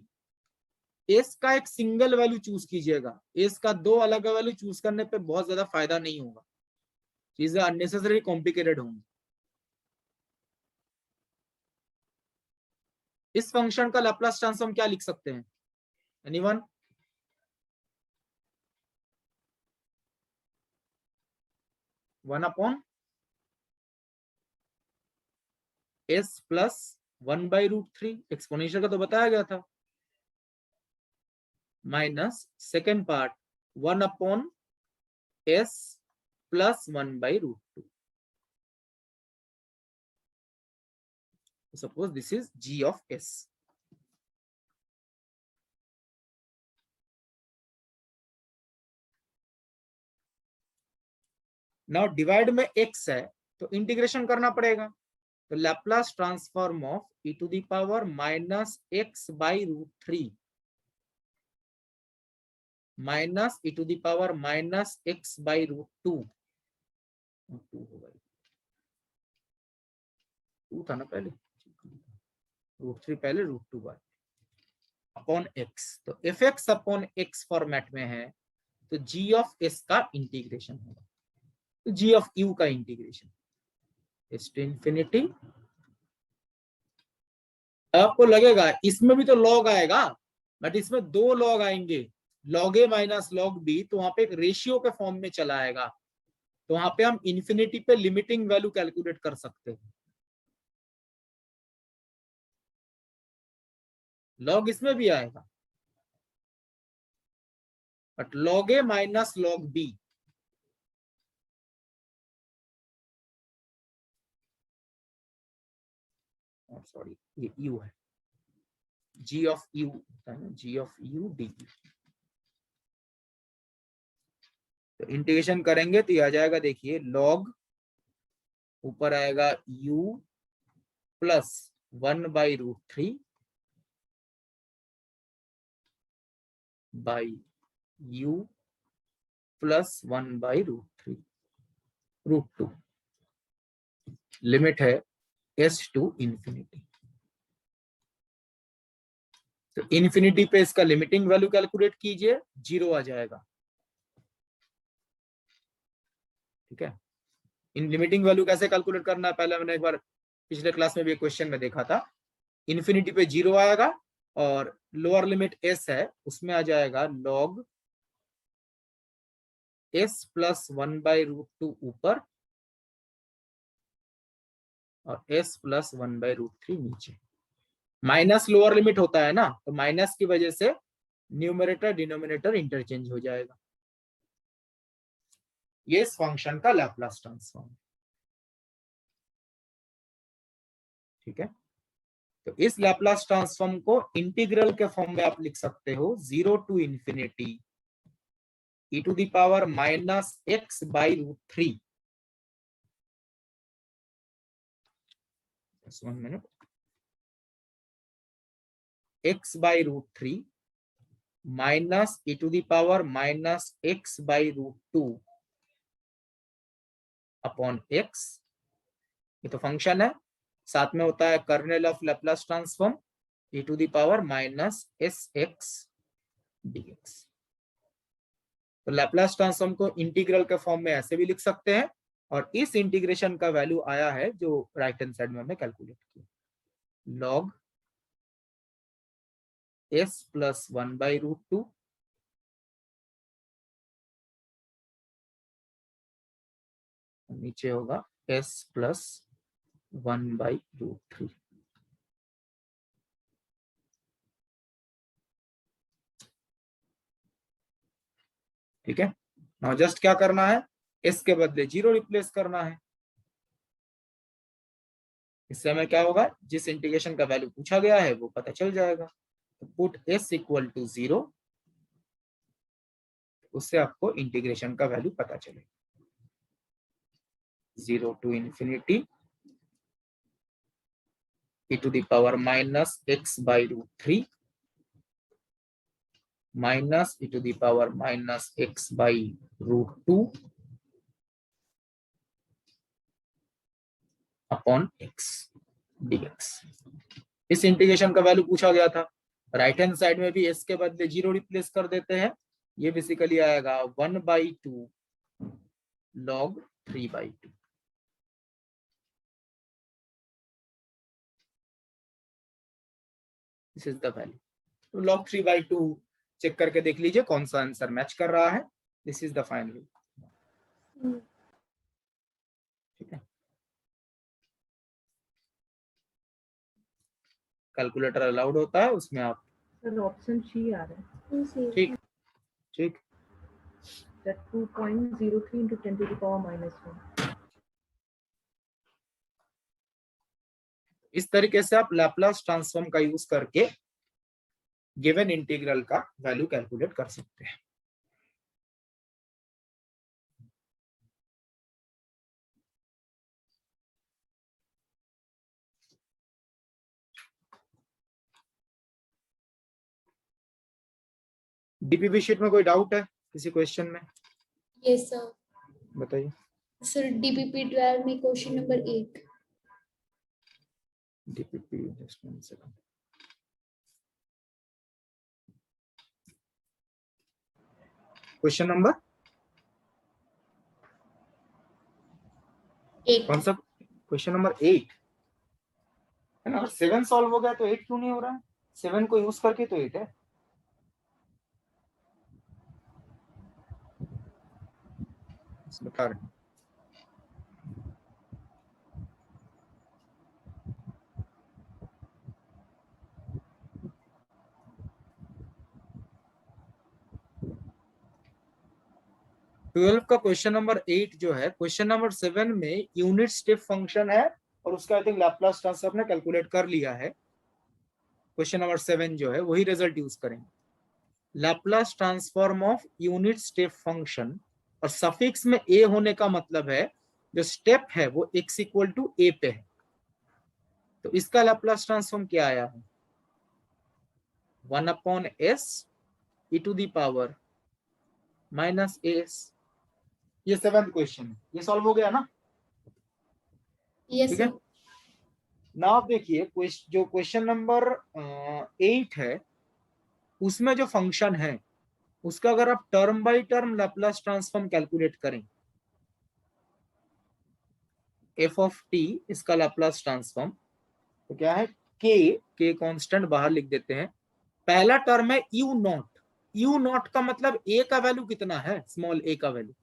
s का एक सिंगल वैल्यू चूज कीजिएगा, s का दो अलग वैल्यू चूज करने पे बहुत ज्यादा फायदा नहीं होगा, चीजें अननेसेसरी कॉम्प्लिकेटेड होंगी। इस फंक्शन का लैप्लास ट्रांसफॉर्म क्या लिख सकते हैं, anyone? One upon s plus 1/√3, exponential का तो बताया गया था, minus second part 1 upon s plus 1/√2। Suppose this is g of s। Now divide में x है तो इंटीग्रेशन करना पड़ेगा, तो Laplace transform of e to the power minus x by root three minus e to the power minus x by root two, two था ना पहले, root three पहले रूट टू बाद अपॉन एक्स। तो F x upon x format में है तो g of s का इंटीग्रेशन होगा, तो g ऑफ u का इंटीग्रेशन s टू इंफिनिटी। आपको लगेगा इसमें भी तो लॉग आएगा, बट इसमें दो लॉग आएंगे, log A minus log B, तो वहां पे एक रेशियो के फॉर्म में चला आएगा, तो वहां पे हम इंफिनिटी पे लिमिटिंग वैल्यू कैलकुलेट कर सकते हैं। लॉग इसमें भी आएगा, but log A minus log B, sorry ये u है, g ऑफ u है ना, g ऑफ u dt। तो इंटीग्रेशन करेंगे तो ये आ जाएगा, देखिए लॉग ऊपर आएगा u plus 1/√3 by u plus 1/√3 √2। Limit है s टू इंफिनिटी, तो इंफिनिटी पे इसका लिमिटिंग वैल्यू कैलकुलेट कीजिए, 0 आ जाएगा। ठीक है, इन लिमिटिंग वैल्यू कैसे कैलकुलेट करना है, पहले मैंने एक बार पिछले क्लास में भी एक क्वेश्चन में देखा था। इंफिनिटी पे 0 आएगा और लोअर लिमिट s है उसमें आ जाएगा लॉग s प्लस 1/√2 ऊपर और s प्लस 1/√3 नीचे। माइनस लोअर लिमिट होता है ना, तो माइनस की वजह से न्यूमरेटर डिनोमिनेटर इंटरचेंज हो जाएगा। ये इस फंक्शन का लैप्लास ट्रांसफॉर्म। ठीक है, तो इस लैप्लास ट्रांसफॉर्म को इंटीग्रल के फॉर्म में आप लिख सकते हो 0 to infinity e to the power minus x by √3। Just 1 minute. x by √3 minus e to the power minus x by √2 upon x। ये तो फंक्शन है, साथ में होता है kernel of Laplace transform e to the power minus sx dx। तो Laplace transform को integral के फॉर्म में ऐसे भी लिख सकते हैं, और इस इंटीग्रेशन का वैल्यू आया है जो राइट हैंड साइड में हमने कैलकुलेट किया, log s प्लस 1 बाई √2 नीचे होगा s प्लस 1 बाई √3। ठीक है, नाउ जस्ट क्या करना है, s के बदले 0 रिप्लेस करना है। इससे हमें क्या होगा, जिस इंटीग्रेशन का वैल्यू पूछा गया है वो पता चल जाएगा। तो पुट s इक्वल टू 0, उससे आपको इंटीग्रेशन का वैल्यू पता चलेगा। 0 to infinity e to the power minus x by √3 minus e to the power minus x by √2 upon x dx। इस इंटीग्रेशन का वैल्यू पूछा गया था, राइट हैंड साइड में भी s के बदले 0 रिप्लेस कर देते हैं। ये बेसिकली आएगा 1/2 log 3/2। This is the value. तो log 3/2 चेक करके देख लीजिए कौन सा आंसर मैच कर रहा है। This is the final. ठीक है, कैलकुलेटर अलाउड होता है, उसमें आप सर ऑप्शन सी आ रहा है। ठीक ठीक That 2.03 into 10 to the power minus 1. इस तरीके से आप लैप्लास ट्रांसफॉर्म का यूज करके गिवन इंटीग्रल का वैल्यू कैलकुलेट कर सकते हैं। डीपीपी शीट में कोई डाउट है किसी क्वेश्चन में? Yes sir. बताइए सर डीपीपी 12 में question number 8। DPP just 1 second. Question number 8 कौन सा? क्वेश्चन नंबर 8 है ना। 7 सॉल्व हो गया तो 8 क्यों नहीं हो रहा है? 7 को यूज करके तो 8 है। बता रहे 12 का क्वेश्चन नंबर 8 जो है, क्वेश्चन नंबर 7 में यूनिट स्टेप फंक्शन है और उसका आई थिंक लैप्लास ट्रांसफॉर्म ने कैलकुलेट कर लिया है। क्वेश्चन नंबर 7 जो है वही रिजल्ट यूज करेंगे। Laplace transform of unit step function, और सफिक्स में a होने का मतलब है जो स्टेप है वो x इक्वल टू a पे है। तो इसका लैप्लास ट्रांसफॉर्म क्या आया है? 1/s e to the power minus as। ये 7th क्वेश्चन है, ये सॉल्व हो गया ना? यस ठीक है, सर। ना आप देखिए जो क्वेश्चन नंबर 8 है उसमें जो फंक्शन है उसका अगर आप term by term Laplace transform calculate करें, f ऑफ t इसका लैप्लास ट्रांसफॉर्म तो क्या है, k कांस्टेंट बाहर लिख देते हैं। पहला टर्म है u नॉट का मतलब a का वैल्यू कितना है, स्मॉल a का वैल्यू,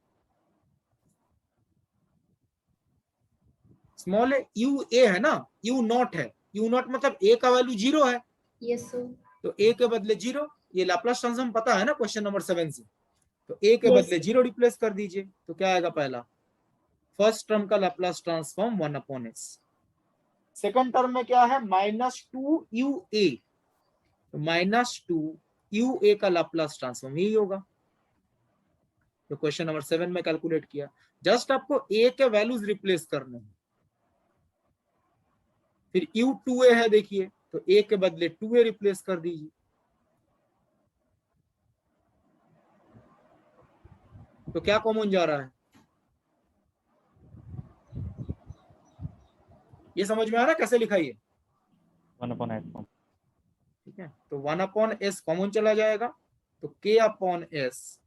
स्मॉल u a है ना, u नॉट है, u नॉट मतलब a का वैल्यू 0 है। Yes sir. तो a के बदले 0, ये लैप्लास ट्रांसफॉर्म पता है ना क्वेश्चन नंबर 7 से। तो a के Yes. बदले 0 रिप्लेस कर दीजिए, तो क्या आएगा? पहला फर्स्ट टर्म का Laplace transform 1/s, second term में क्या है, -2UA, तो -2UA का लाप्लास ट्रांसफॉर्म यही होगा। तो क्वेश्चन नंबर 7 में कैलकुलेट किया, जस्ट आपको A के वैल्यूज रिप्लेस करने हैं। फिर U2A है, देखिए तो A के बदले 2A रिप्लेस कर दीजिए। तो क्या कॉमन जा रहा है, ये समझ में आ रहा है कैसे लिखा ये? 1/s। ठीक है, तो 1/s कॉमन चला जाएगा, तो K/s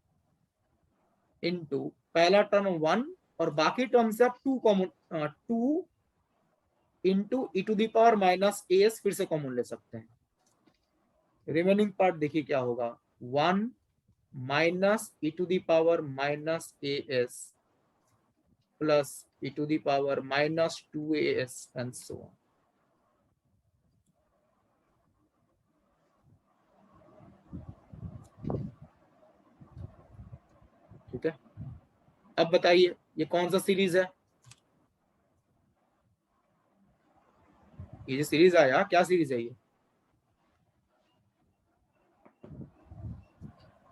इंटू पहला टर्म 1 और बाकी टर्म से आप 2 कॉमन 2 इंटू e⁻−as फिर से कॉमन ले सकते हैं। रिमेनिंग पार्ट देखिए क्या होगा, 1 -e⁻−as plus e⁻−2as and so on. ठीक है, अब बताइए ये कौन सा सीरीज है? ये जो सीरीज आया, क्या सीरीज है ये?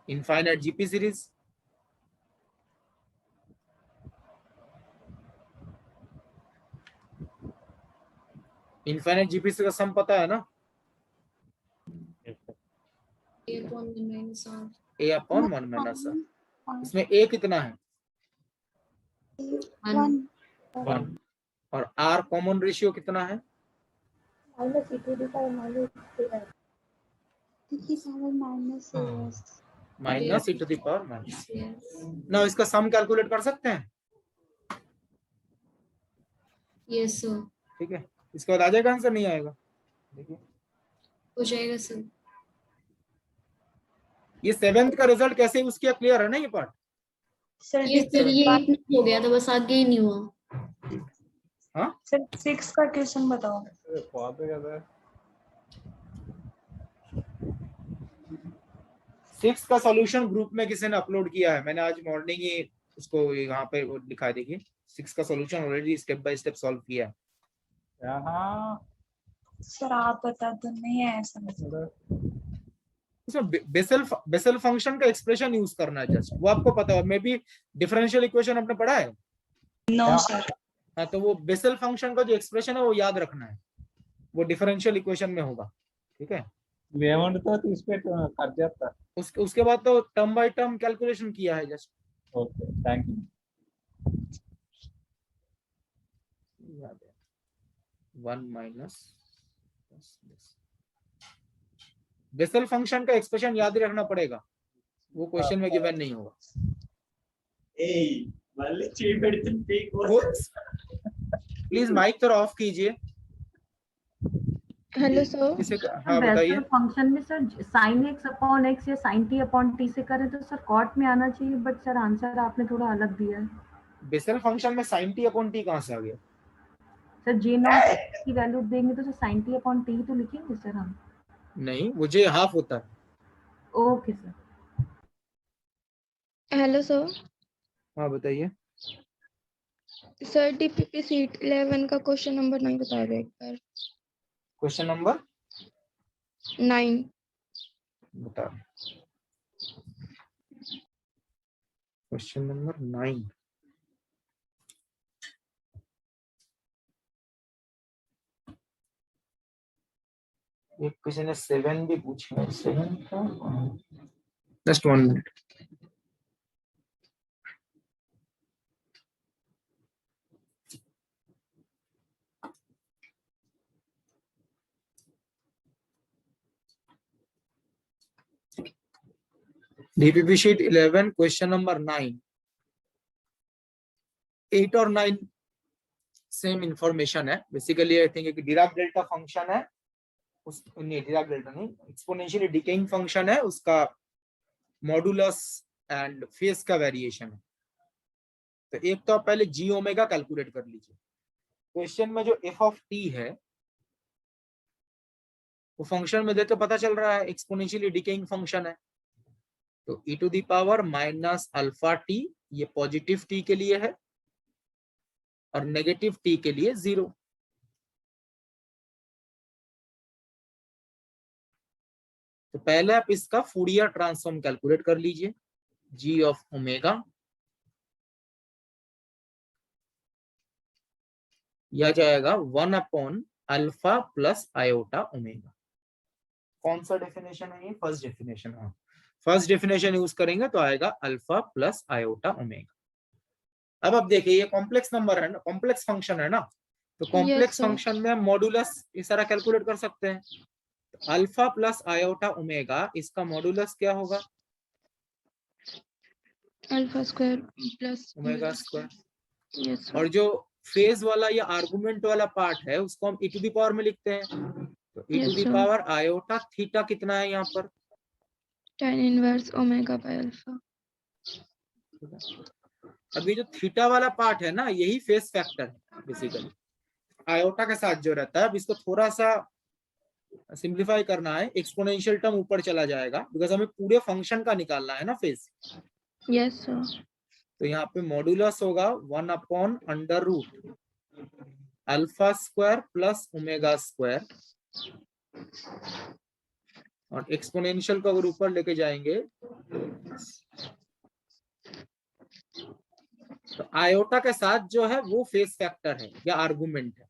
Infinite GP series. Infinite GP का सम पता है ना, A/1 - r। इसमें A कितना है, 1, और R कॉमन रेशियो कितना है, -e⁻−as। ना इसका सम कैलकुलेट कर सकते हैं? यस सर, ठीक है, इसके बाद आ जाएगा आंसर, नहीं आएगा? देखिए हो जाएगा सर। ये 7th का रिजल्ट कैसे यूज किया, क्लियर है ना ये पार्ट? ये सर ये इतना हो गया था, बस आगे ही नहीं हुआ। हाँ सर 6 का क्वेश्चन बताओ। 6 का सॉल्यूशन ग्रुप में किसी ने अपलोड किया है, मैंने आज मॉर्निंग ही उसको यहाँ पे दिखा, देखिए 6 का solution already step by step solve किया है। सर आप बता दो, नहीं है ऐसा। इसमें बेसल फंक्शन का एक्सप्रेशन यूज करना है जस्ट, वो आपको पता है। मे बी डिफरेंशियल इक्वेशन आपने पढ़ा है? No sir. हाँ, तो वो बेसल फंक्शन का जो एक्सप्रेशन है वो याद रखना है, वो डिफरेंशियल इक्वेशन में होगा। ठीक है, उसके बाद तो टर्म बाय टर्म कैलकुलेशन किया है just. Okay, thank you. 1 - Bessel function का एक्सप्रेशन याद ही रखना पड़ेगा, वो क्वेश्चन में गिवन नहीं होगा। प्लीज माइक थोड़ा ऑफ कीजिए। Hello sir. हाँ बताइए। फंक्शन में सर sin x/x या sin t/t से करें तो सर कॉट में आना चाहिए, बट सर आंसर आपने थोड़ा अलग दिया है। बेसल फंक्शन में sin t/t कहाँ से आ गया? सर j0 की वैल्यू देंगे तो सर sin t/t तो लिखेंगे सर हम। नहीं, वो j हाफ होता है। Okay sir. Hello sir. हाँ बताइए। सर डीपीपी सीट 11 का क्वेश्चन नंबर 9 बता दो एक बार। क्वेश्चन नंबर 9 बता। क्वेश्चन नंबर 9 एक किसी ने 7 भी पूछा है। 7 का just 1 minute. DPP sheet 11 question number 9। 8 और 9 सेम इंफॉर्मेशन है बेसिकली। आई थिंक एक डिराक डेल्टा फंक्शन है, उस नहीं डिराक डेल्टा नहीं, एक्सपोनेंशियली डिकेइंग फंक्शन है, उसका मॉडुलस एंड फेस का वेरिएशन है। तो एक तो आप पहले जी ओमेगा कैलकुलेट कर लीजिए। क्वेश्चन में जो एफ ऑफ टी है वो फंक्शन में देते पता चल रहा है एक्सपोनेंशियली डिकेइंग फंक्शन है, तो e⁻−α_t ये पॉजिटिव टी के लिए है और नेगेटिव टी के लिए 0। पहले आप इसका फूरियर ट्रांसफॉर्म कैलकुलेट कर लीजिए, जी ऑफ ओमेगा, यह जाएगा 1 अल्फा प्लस आयोटा ओमेगा। कौन सा डेफिनेशन है ये? First definition. हाँ, फर्स्ट डेफिनेशन यूज करेंगे तो आएगा अल्फा प्लस आयोटा ओमेगा। अब आप देखिए ये कॉम्प्लेक्स नंबर है ना, कॉम्प्लेक्स फंक्शन है ना, तो कॉम्प्लेक्स sir. फंक्शन में मॉडुलस इस तरह कैलकुलेट कर सकते हैं। तो अल्फा प्लस आयोटा ओमेगा, इसका मॉडुलस क्या होगा? Alpha square plus omega square. Yes और जो फेज वाला या आर्गुमेंट वाला पार्ट है उसको हम e टू द पावर में लिखते हैं, तो e to Yes, the sir. Power iota theta कितना है यहाँ पर? tan inverse omega by alpha. अभी जो थीटा वाला पार्ट है ना, यही फेस फैक्टर है बेसिकली, आयोटा के साथ जो रहता है। अब इसको थोड़ा सा सिंप्लीफाई करना है, एक्सपोनेंशियल टर्म ऊपर चला जाएगा, बिकॉज हमें पूरे फंक्शन का निकालना है ना फेस। Yes sir. तो यहाँ पे मॉडुलस होगा 1/√, alpha square plus omega square, और एक्सपोनेंशियल को अगर ऊपर लेके जाएंगे तो आयोटा के साथ जो है वो फेस फैक्टर है या आर्गुमेंट है,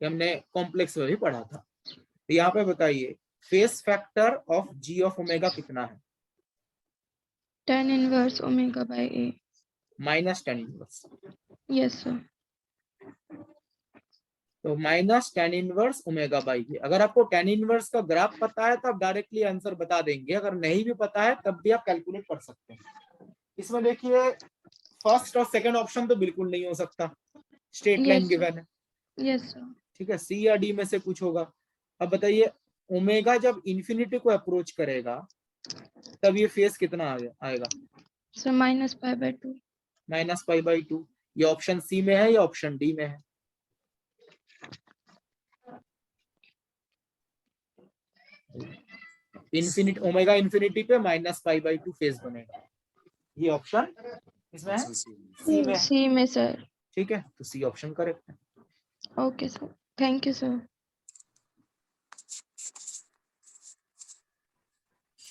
ये हमने कॉम्प्लेक्स में भी पढ़ा था। तो यहाँ पे बताइए phase factor of g of omega कितना है? tan inverse omega by a। Minus tan inverse. Yes sir. तो minus tan inverse omega by a. अगर आपको टेन इनवर्स का ग्राफ पता है तो आप डायरेक्टली आंसर बता देंगे, अगर नहीं भी पता है तब भी आप कैलकुलेट कर सकते हैं। इसमें देखिए फर्स्ट और सेकंड ऑप्शन तो बिल्कुल नहीं हो सकता, स्ट्रेट लाइन गिवन है। Yes sir. ठीक है, सी या डी में से कुछ होगा। अब बताइए ओमेगा जब इन्फिनिटी को अप्रोच करेगा तब ये फेस कितना आएगा? Sir minus pi by 2। Minus pi by 2। ये ऑप्शन सी में है या ऑप्शन डी में है? इन्फिनिटी, ओमेगा इन्फिनिटी पे माइनस पाई बाई 2 फेस बनेगा। ये ऑप्शन इसमें है, सी में है। सी में सर। ठीक है, तो सी ऑप्शन करेक्ट है। Okay sir, thank you sir.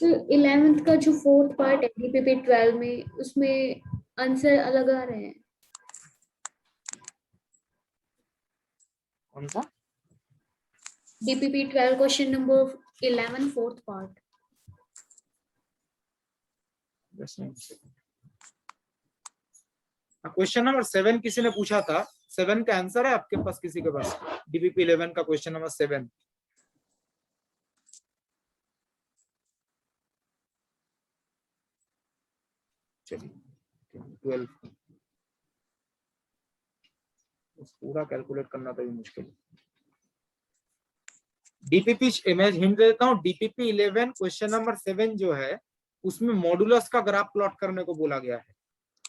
तो 11th का जो फोर्थ पार्ट है डीपीपी 12 में, उसमें आंसर अलग आ रहे हैं। कौन सा? DPP 12 question number 11 fourth part. Question number 7 किसी ने पूछा था, 7 का आंसर है आपके पास किसी के पास? डीपीपी 11 का क्वेश्चन नंबर 7। चलिए 12 पूरा कैलकुलेट करना तो भी मुश्किल। डीपीपी मैं हिंट देता हूँ, डीपीपी 11 क्वेश्चन नंबर 7 जो है उसमें मॉडुलस का ग्राफ प्लॉट करने को बोला गया है।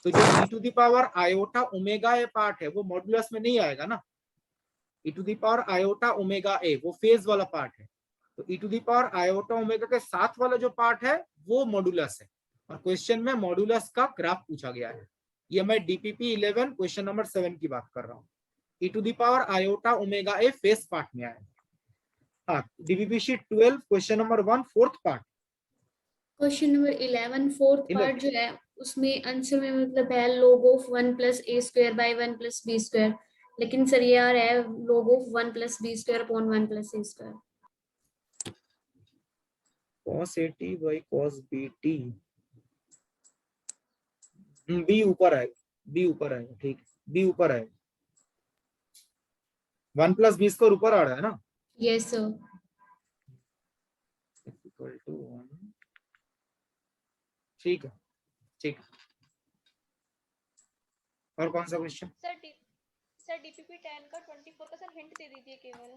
तो जो e to the power iota omega a part है वो मॉडुलस में नहीं आएगा ना, e to the power iota omega a वो फेज वाला पार्ट है, तो e to the power iota omega के साथ वाला जो पार्ट है वो मॉडुलस है, और क्वेश्चन में मॉडुलस का ग्राफ पूछा गया है। ये मैं डीपीपी 11 क्वेश्चन नंबर 7 की बात कर रहा हूँ। e to the power iota omega a phase part में आएगा। हाँ, DPP sheet 12 question number 1 fourth part. Question number 11 fourth part जो है उसमें आंसर में मतलब है log of 1 plus a square by 1 plus b square, लेकिन सर ये आ रहा है log of 1 plus b square upon 1 plus a square. cos AT by cos BT, b ऊपर आएगा, बी ऊपर आएगा। ठीक है, बी ऊपर आएगा, 1 प्लस बी स्क्वायर ऊपर आ रहा है ना। Yes sir. Equal to 1। ठीक है, ठीक है। और कौन सा क्वेश्चन? सर डीपीपी 10 का 24 का सर हिंट दे दीजिए केवल।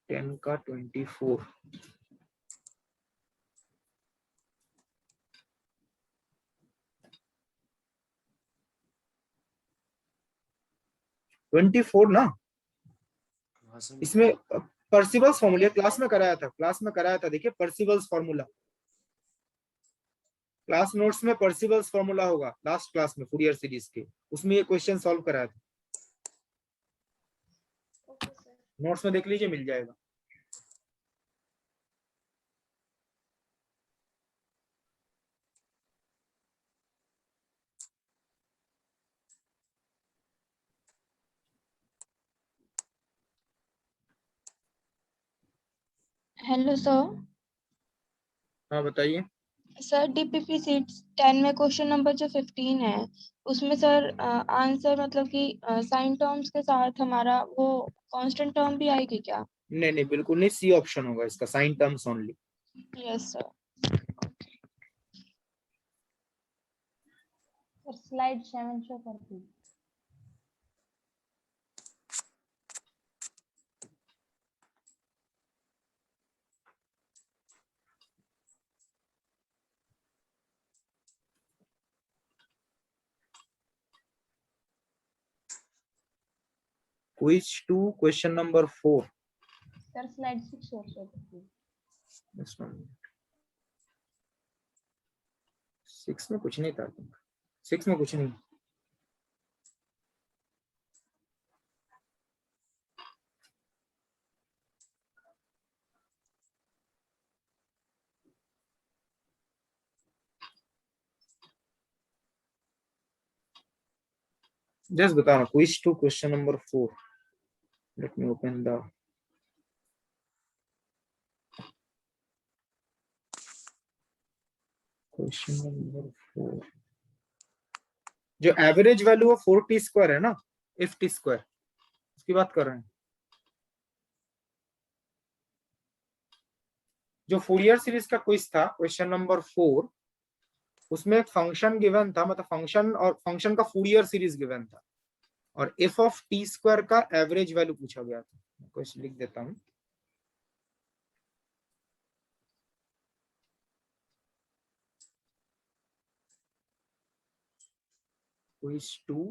10 का 24 ना, इसमें पर्सिवल्स फॉर्मूला क्लास में कराया था, देखिए पर्सिवल्स फॉर्मूला क्लास नोट्स में पर्सिवल्स फॉर्मूला होगा लास्ट क्लास में फूरियर सीरीज के, उसमें ये क्वेश्चन सॉल्व कराया था। नोट्स में देख लीजिए, मिल जाएगा। Hello sir. हाँ बताइए। सर डीपीपी सीट 10 में क्वेश्चन नंबर जो 15 है उसमें सर आंसर मतलब कि साइन टर्म्स के साथ हमारा वो कांस्टेंट टर्म भी आएगी क्या? नहीं नहीं बिल्कुल नहीं, सी ऑप्शन होगा इसका, sine terms only. Yes sir. Slide 7 show कर दीजिए। Quiz 2 question number 4। Sir slide 6 और शो कर दीजिए। 6 में कुछ नहीं था, 6 में कुछ नहीं। जस्ट बता रहा हूँ, quiz 2 question number 4। Let me open the question number 4। जो एवरेज वैल्यू ऑफ 4t² है ना, इफ t², उसकी बात कर रहे हैं। जो फूरियर सीरीज का क्विज था क्वेश्चन नंबर 4, उसमें एक फंक्शन गिवन था, मतलब फंक्शन और फंक्शन का फूरियर सीरीज गिवन था, और एफ ऑफ t² का एवरेज वैल्यू पूछा गया था। क्वेश्चन लिख देता हूं। क्विज 2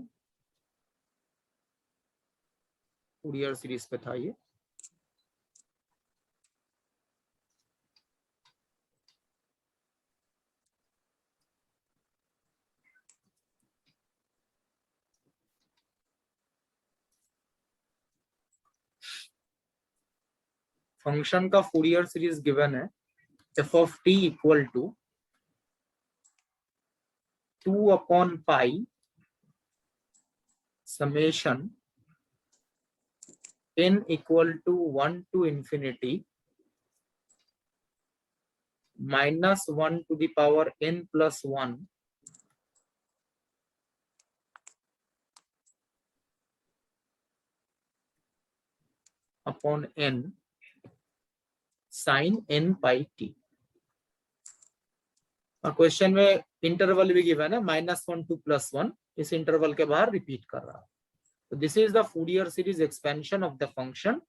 फूरियर सीरीज पे था ये। फंक्शन का फूरियर सीरीज गिवन है, f of t equal to 2/π summation n equal to 1 to infinity -1 to the power n plus 1 upon n sin n pi t। और क्वेश्चन में इंटरवल भी given है, -1 to +1, इस इंटरवल के बाहर repeat कर रहा है। तो this is the Fourier series expansion of the function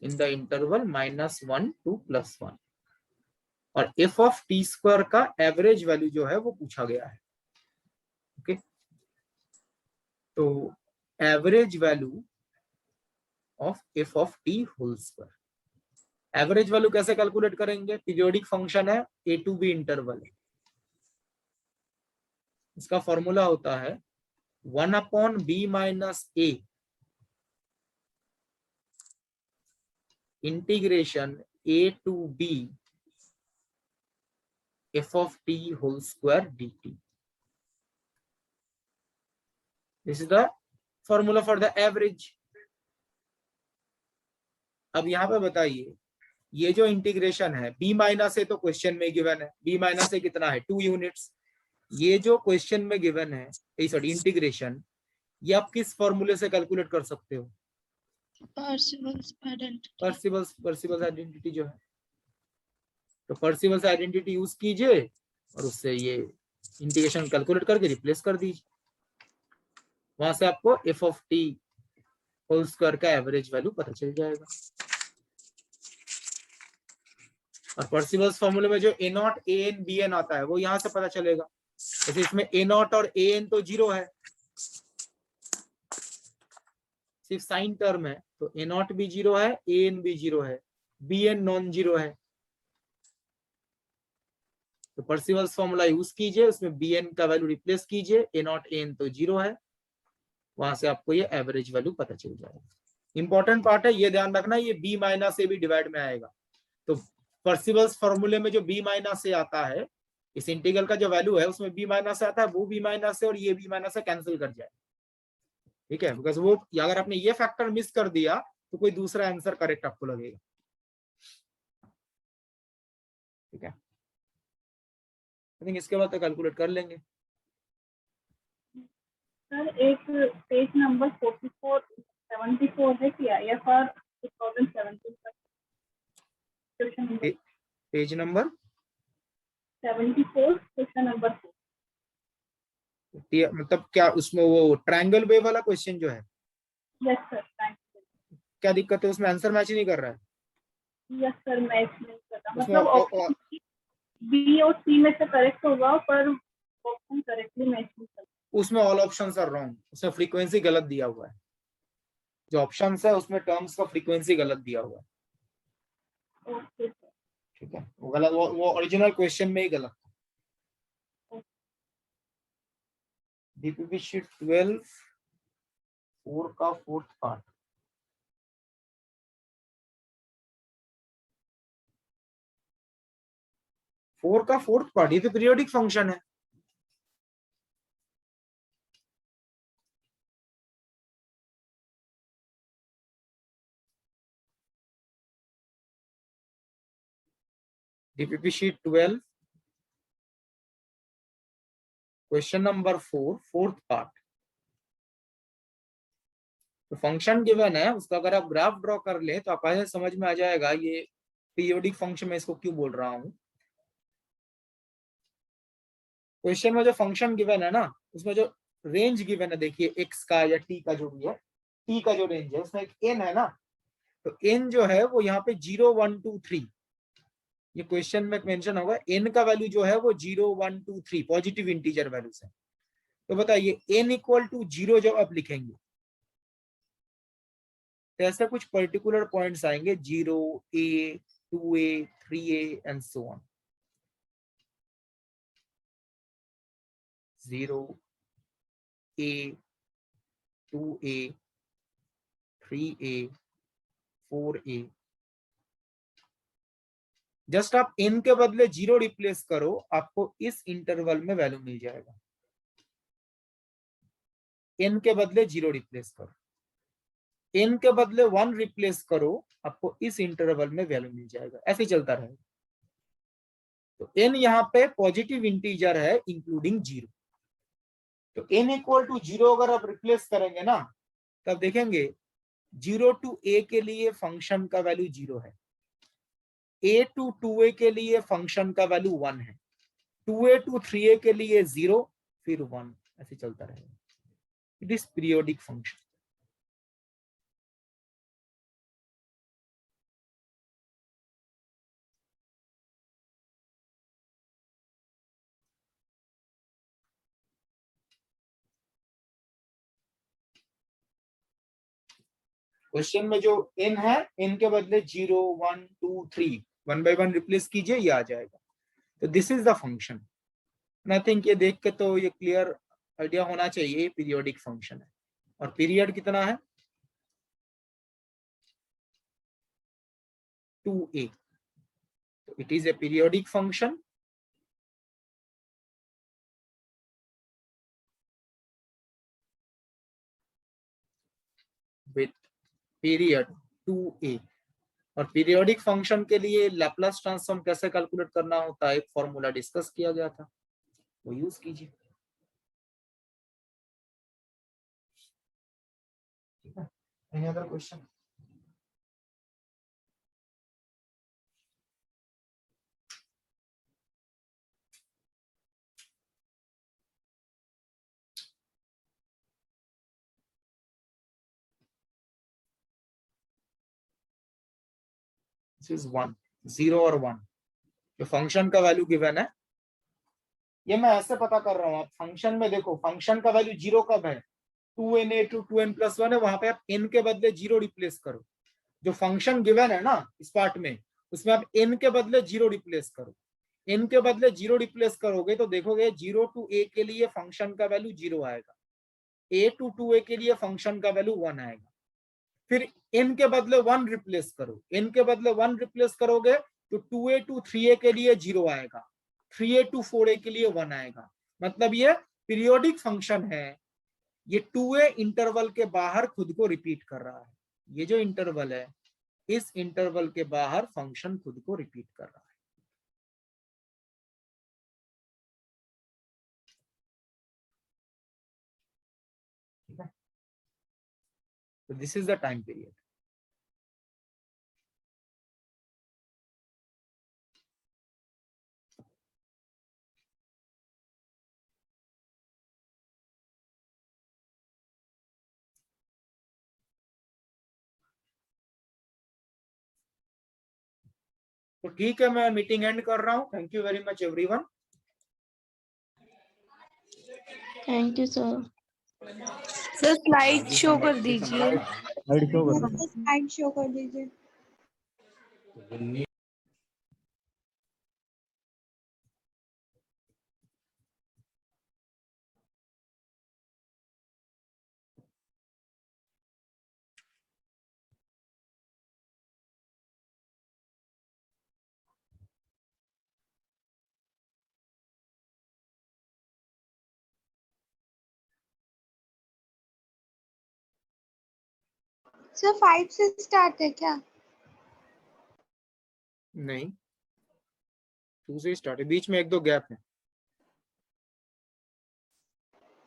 in the interval -1 to +1। और एफ ऑफ t² का एवरेज वैल्यू जो है वो पूछा गया है। ओके, तो average value of F of t whole square. Average value कैसे कैलकुलेट करेंगे? पीरियोडिक फंक्शन है, a to b इंटरवल है, इसका फॉर्मूला होता है 1/b - a integration a to b f of t whole square dt। This is the formula for the average। अब यहां पे बताइए, ये जो इंटीग्रेशन है b माइनस ए तो क्वेश्चन में गिवन है, b माइनस ए कितना है 2 यूनिट्स। ये जो क्वेश्चन में गिवन है सॉरी इंटीग्रेशन, ये आप किस फॉर्मूले से कैलकुलेट कर सकते हो? पर्सिवल्स आइडेंटिटी जो है, तो पर्सिवल्स आइडेंटिटी यूज कीजिए और उससे ये इंटीग्रेशन कैलकुलेट करके रिप्लेस कर दीजिए। वहां से आपको f of t whole square का एवरेज वैल्यू पता चल जाएगा। और पर्सिवल्स फॉर्मूले में जो a not a n b n आता है वो यहां से पता चलेगा। जैसे इसमें ए नॉट और ए एन तो 0 है, सिर्फ साइन टर्म है, तो ए नॉट भी 0 है, ए एन भी 0 है, बी एन नॉन 0 है। तो पर्सिवल्स फॉर्मूला यूज कीजिए, उसमें बी एन का वैल्यू रिप्लेस कीजिए, ए नॉट ए एन तो 0 है, वहां से आपको ये एवरेज वैल्यू पता चल जाएगा। इंपॉर्टेंट पार्ट है, ये ध्यान रखना, ये b माइनस ए भी डिवाइड में आएगा। तो पर्सिवल्स फॉर्मूले में जो b माइनस ए आता है, इस इंटीग्रल का जो वैल्यू है उसमें b माइनस आता है, वो b माइनस है और ये b माइनस कैंसिल कर जाए। ठीक है, बिकॉज वो अगर आपने ये फैक्टर मिस कर दिया तो कोई दूसरा आंसर करेक्ट आपको लगेगा। आई थिंक इसके बाद तो कैलकुलेट कर लेंगे। सर एक पेज नंबर 74 है कि IFR 2017 का question number page number 74 question number 4। मतलब क्या उसमें वो ट्रायंगल वेव वाला क्वेश्चन जो है? Yes sir, thank you. क्या दिक्कत है उसमें? आंसर मैच ही नहीं कर रहा है यस सर, मैच नहीं करता, उसमें। मतलब ऑप्शन बी और सी में से करेक्ट होगा पर ऑप्शन करेक्टली मैच नहीं करता। उसमें ऑल ऑप्शंस आर रॉन्ग, उसमें फ्रीक्वेंसी गलत दिया हुआ है। जो ऑप्शंस है उसमें टर्म्स का फ्रीक्वेंसी गलत दिया हुआ है। Okay sir. ठीक है, वो गलत, वो ओरिजिनल क्वेश्चन में ही गलत था। डीपीपी शीट 12 4 का 4th पार्ट। फोर का 4th पार्ट, ये तो पीरियोडिक फंक्शन है। DPP sheet 12 question number 4 4th part. तो फंक्शन गिवन है, उसका अगर आप ग्राफ ड्रॉ कर ले तो आप ऐसे समझ में आ जाएगा ये पीरियोडिक फंक्शन में इसको क्यों बोल रहा हूं। क्वेश्चन में जो फंक्शन गिवन है ना, उसमें जो रेंज गिवन है, देखिए x का या t का जो भी है, t का जो रेंज है उसमें एक n है ना, तो n जो है वो यहाँ पे 0 1 2 3, ये क्वेश्चन में मेंशन होगा n का वैल्यू जो है वो 0 1 2 3 पॉजिटिव इंटीजर वैल्यूज है। तो बताइए n इक्वल टू 0 जब आप लिखेंगे तो ऐसे कुछ पर्टिकुलर पॉइंट्स आएंगे 0 a 2a 3a and so on. 0 a 2a 3a 4a। Just आप n के बदले 0 रिप्लेस करो, आपको इस इंटरवल में वैल्यू मिल जाएगा। n के बदले 0 रिप्लेस करो, n के बदले 1 रिप्लेस करो, आपको इस इंटरवल में वैल्यू मिल जाएगा। ऐसे चलता रहेगा। तो n यहाँ पे पॉजिटिव इंटीजर है इंक्लूडिंग 0। तो n इक्वल टू 0 अगर आप रिप्लेस करेंगे ना, तब देखेंगे 0 टू a के लिए फंक्शन का वैल्यू 0 है, a टू 2a के लिए फंक्शन का वैल्यू 1 है, 2a टू 3a के लिए 0 फिर 1, ऐसे चलता रहेगा। It is periodic function. Question में जो n है, n के बदले 0 1 2 3 1 बाय 1 रिप्लेस कीजिए, ये आ जाएगा। तो this is the function. I think ये देख के तो ये क्लियर आइडिया होना चाहिए, पीरियोडिक फंक्शन है। और पीरियड कितना है? 2a। तो it is a periodic function with period 2a। और पीरियोडिक फंक्शन के लिए लैप्लस ट्रांसफॉर्म कैसे कैलकुलेट करना होता है, एक फॉर्मूला डिस्कस किया गया था, वो यूज कीजिए। ठीक है, any other question? This is 1 0 और 1। जो फंक्शन का वैल्यू गिवन है, ये मैं ऐसे पता कर रहा हूं। आप फंक्शन में देखो, फंक्शन का वैल्यू 0 कब है? 2na टू 2n+1 है, वहां पे आप n के बदले 0 रिप्लेस करो। जो फंक्शन गिवन है ना इस पार्ट में, उसमें आप n के बदले 0 रिप्लेस करो। n के बदले 0 रिप्लेस करोगे तो देखोगे 0 टू a के लिए फंक्शन का वैल्यू 0 आएगा, a टू 2a के लिए फंक्शन का वैल्यू 1 आएगा। फिर n के बदले 1 रिप्लेस करो, n के बदले 1 रिप्लेस करोगे तो 2a टू 3a के लिए 0 आएगा, 3a टू 4a के लिए 1 आएगा। मतलब ये पीरियोडिक फंक्शन है, ये 2a इंटरवल के बाहर खुद को रिपीट कर रहा है। ये जो इंटरवल है, इस इंटरवल के बाहर फंक्शन खुद को रिपीट कर रहा है। So this is the time period. तो ठीक है, मैं मीटिंग एंड कर रहा हूँ. Thank you very much everyone. Thank you sir. Sir slide show कर दीजिए. स्लाइड शो कर दो. स्लाइड शो कर दीजिए. सर 5 से स्टार्ट है क्या? नहीं, 2 से स्टार्ट है, बीच में 1-2 गैप है.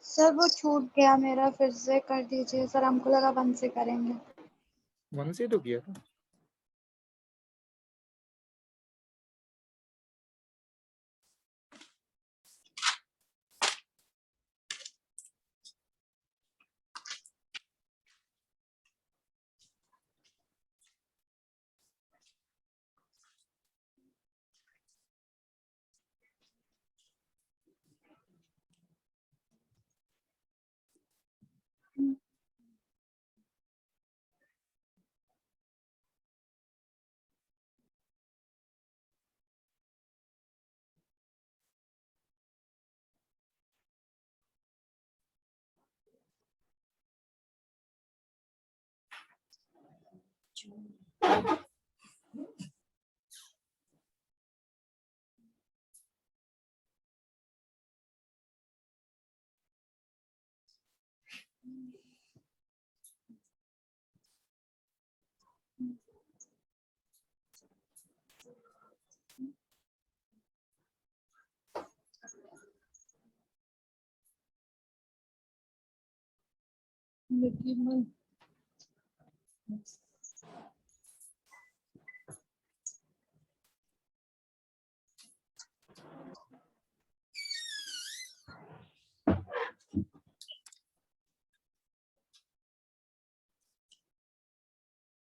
सर वो छूट गया मेरा, फिर से कर दीजिए सर. हमको लगा 1 से करेंगे. 1 से तो किया था.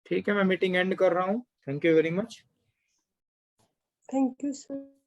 ठीक है, मैं मीटिंग एंड कर रहा हूँ. Thank you very much. Thank you sir.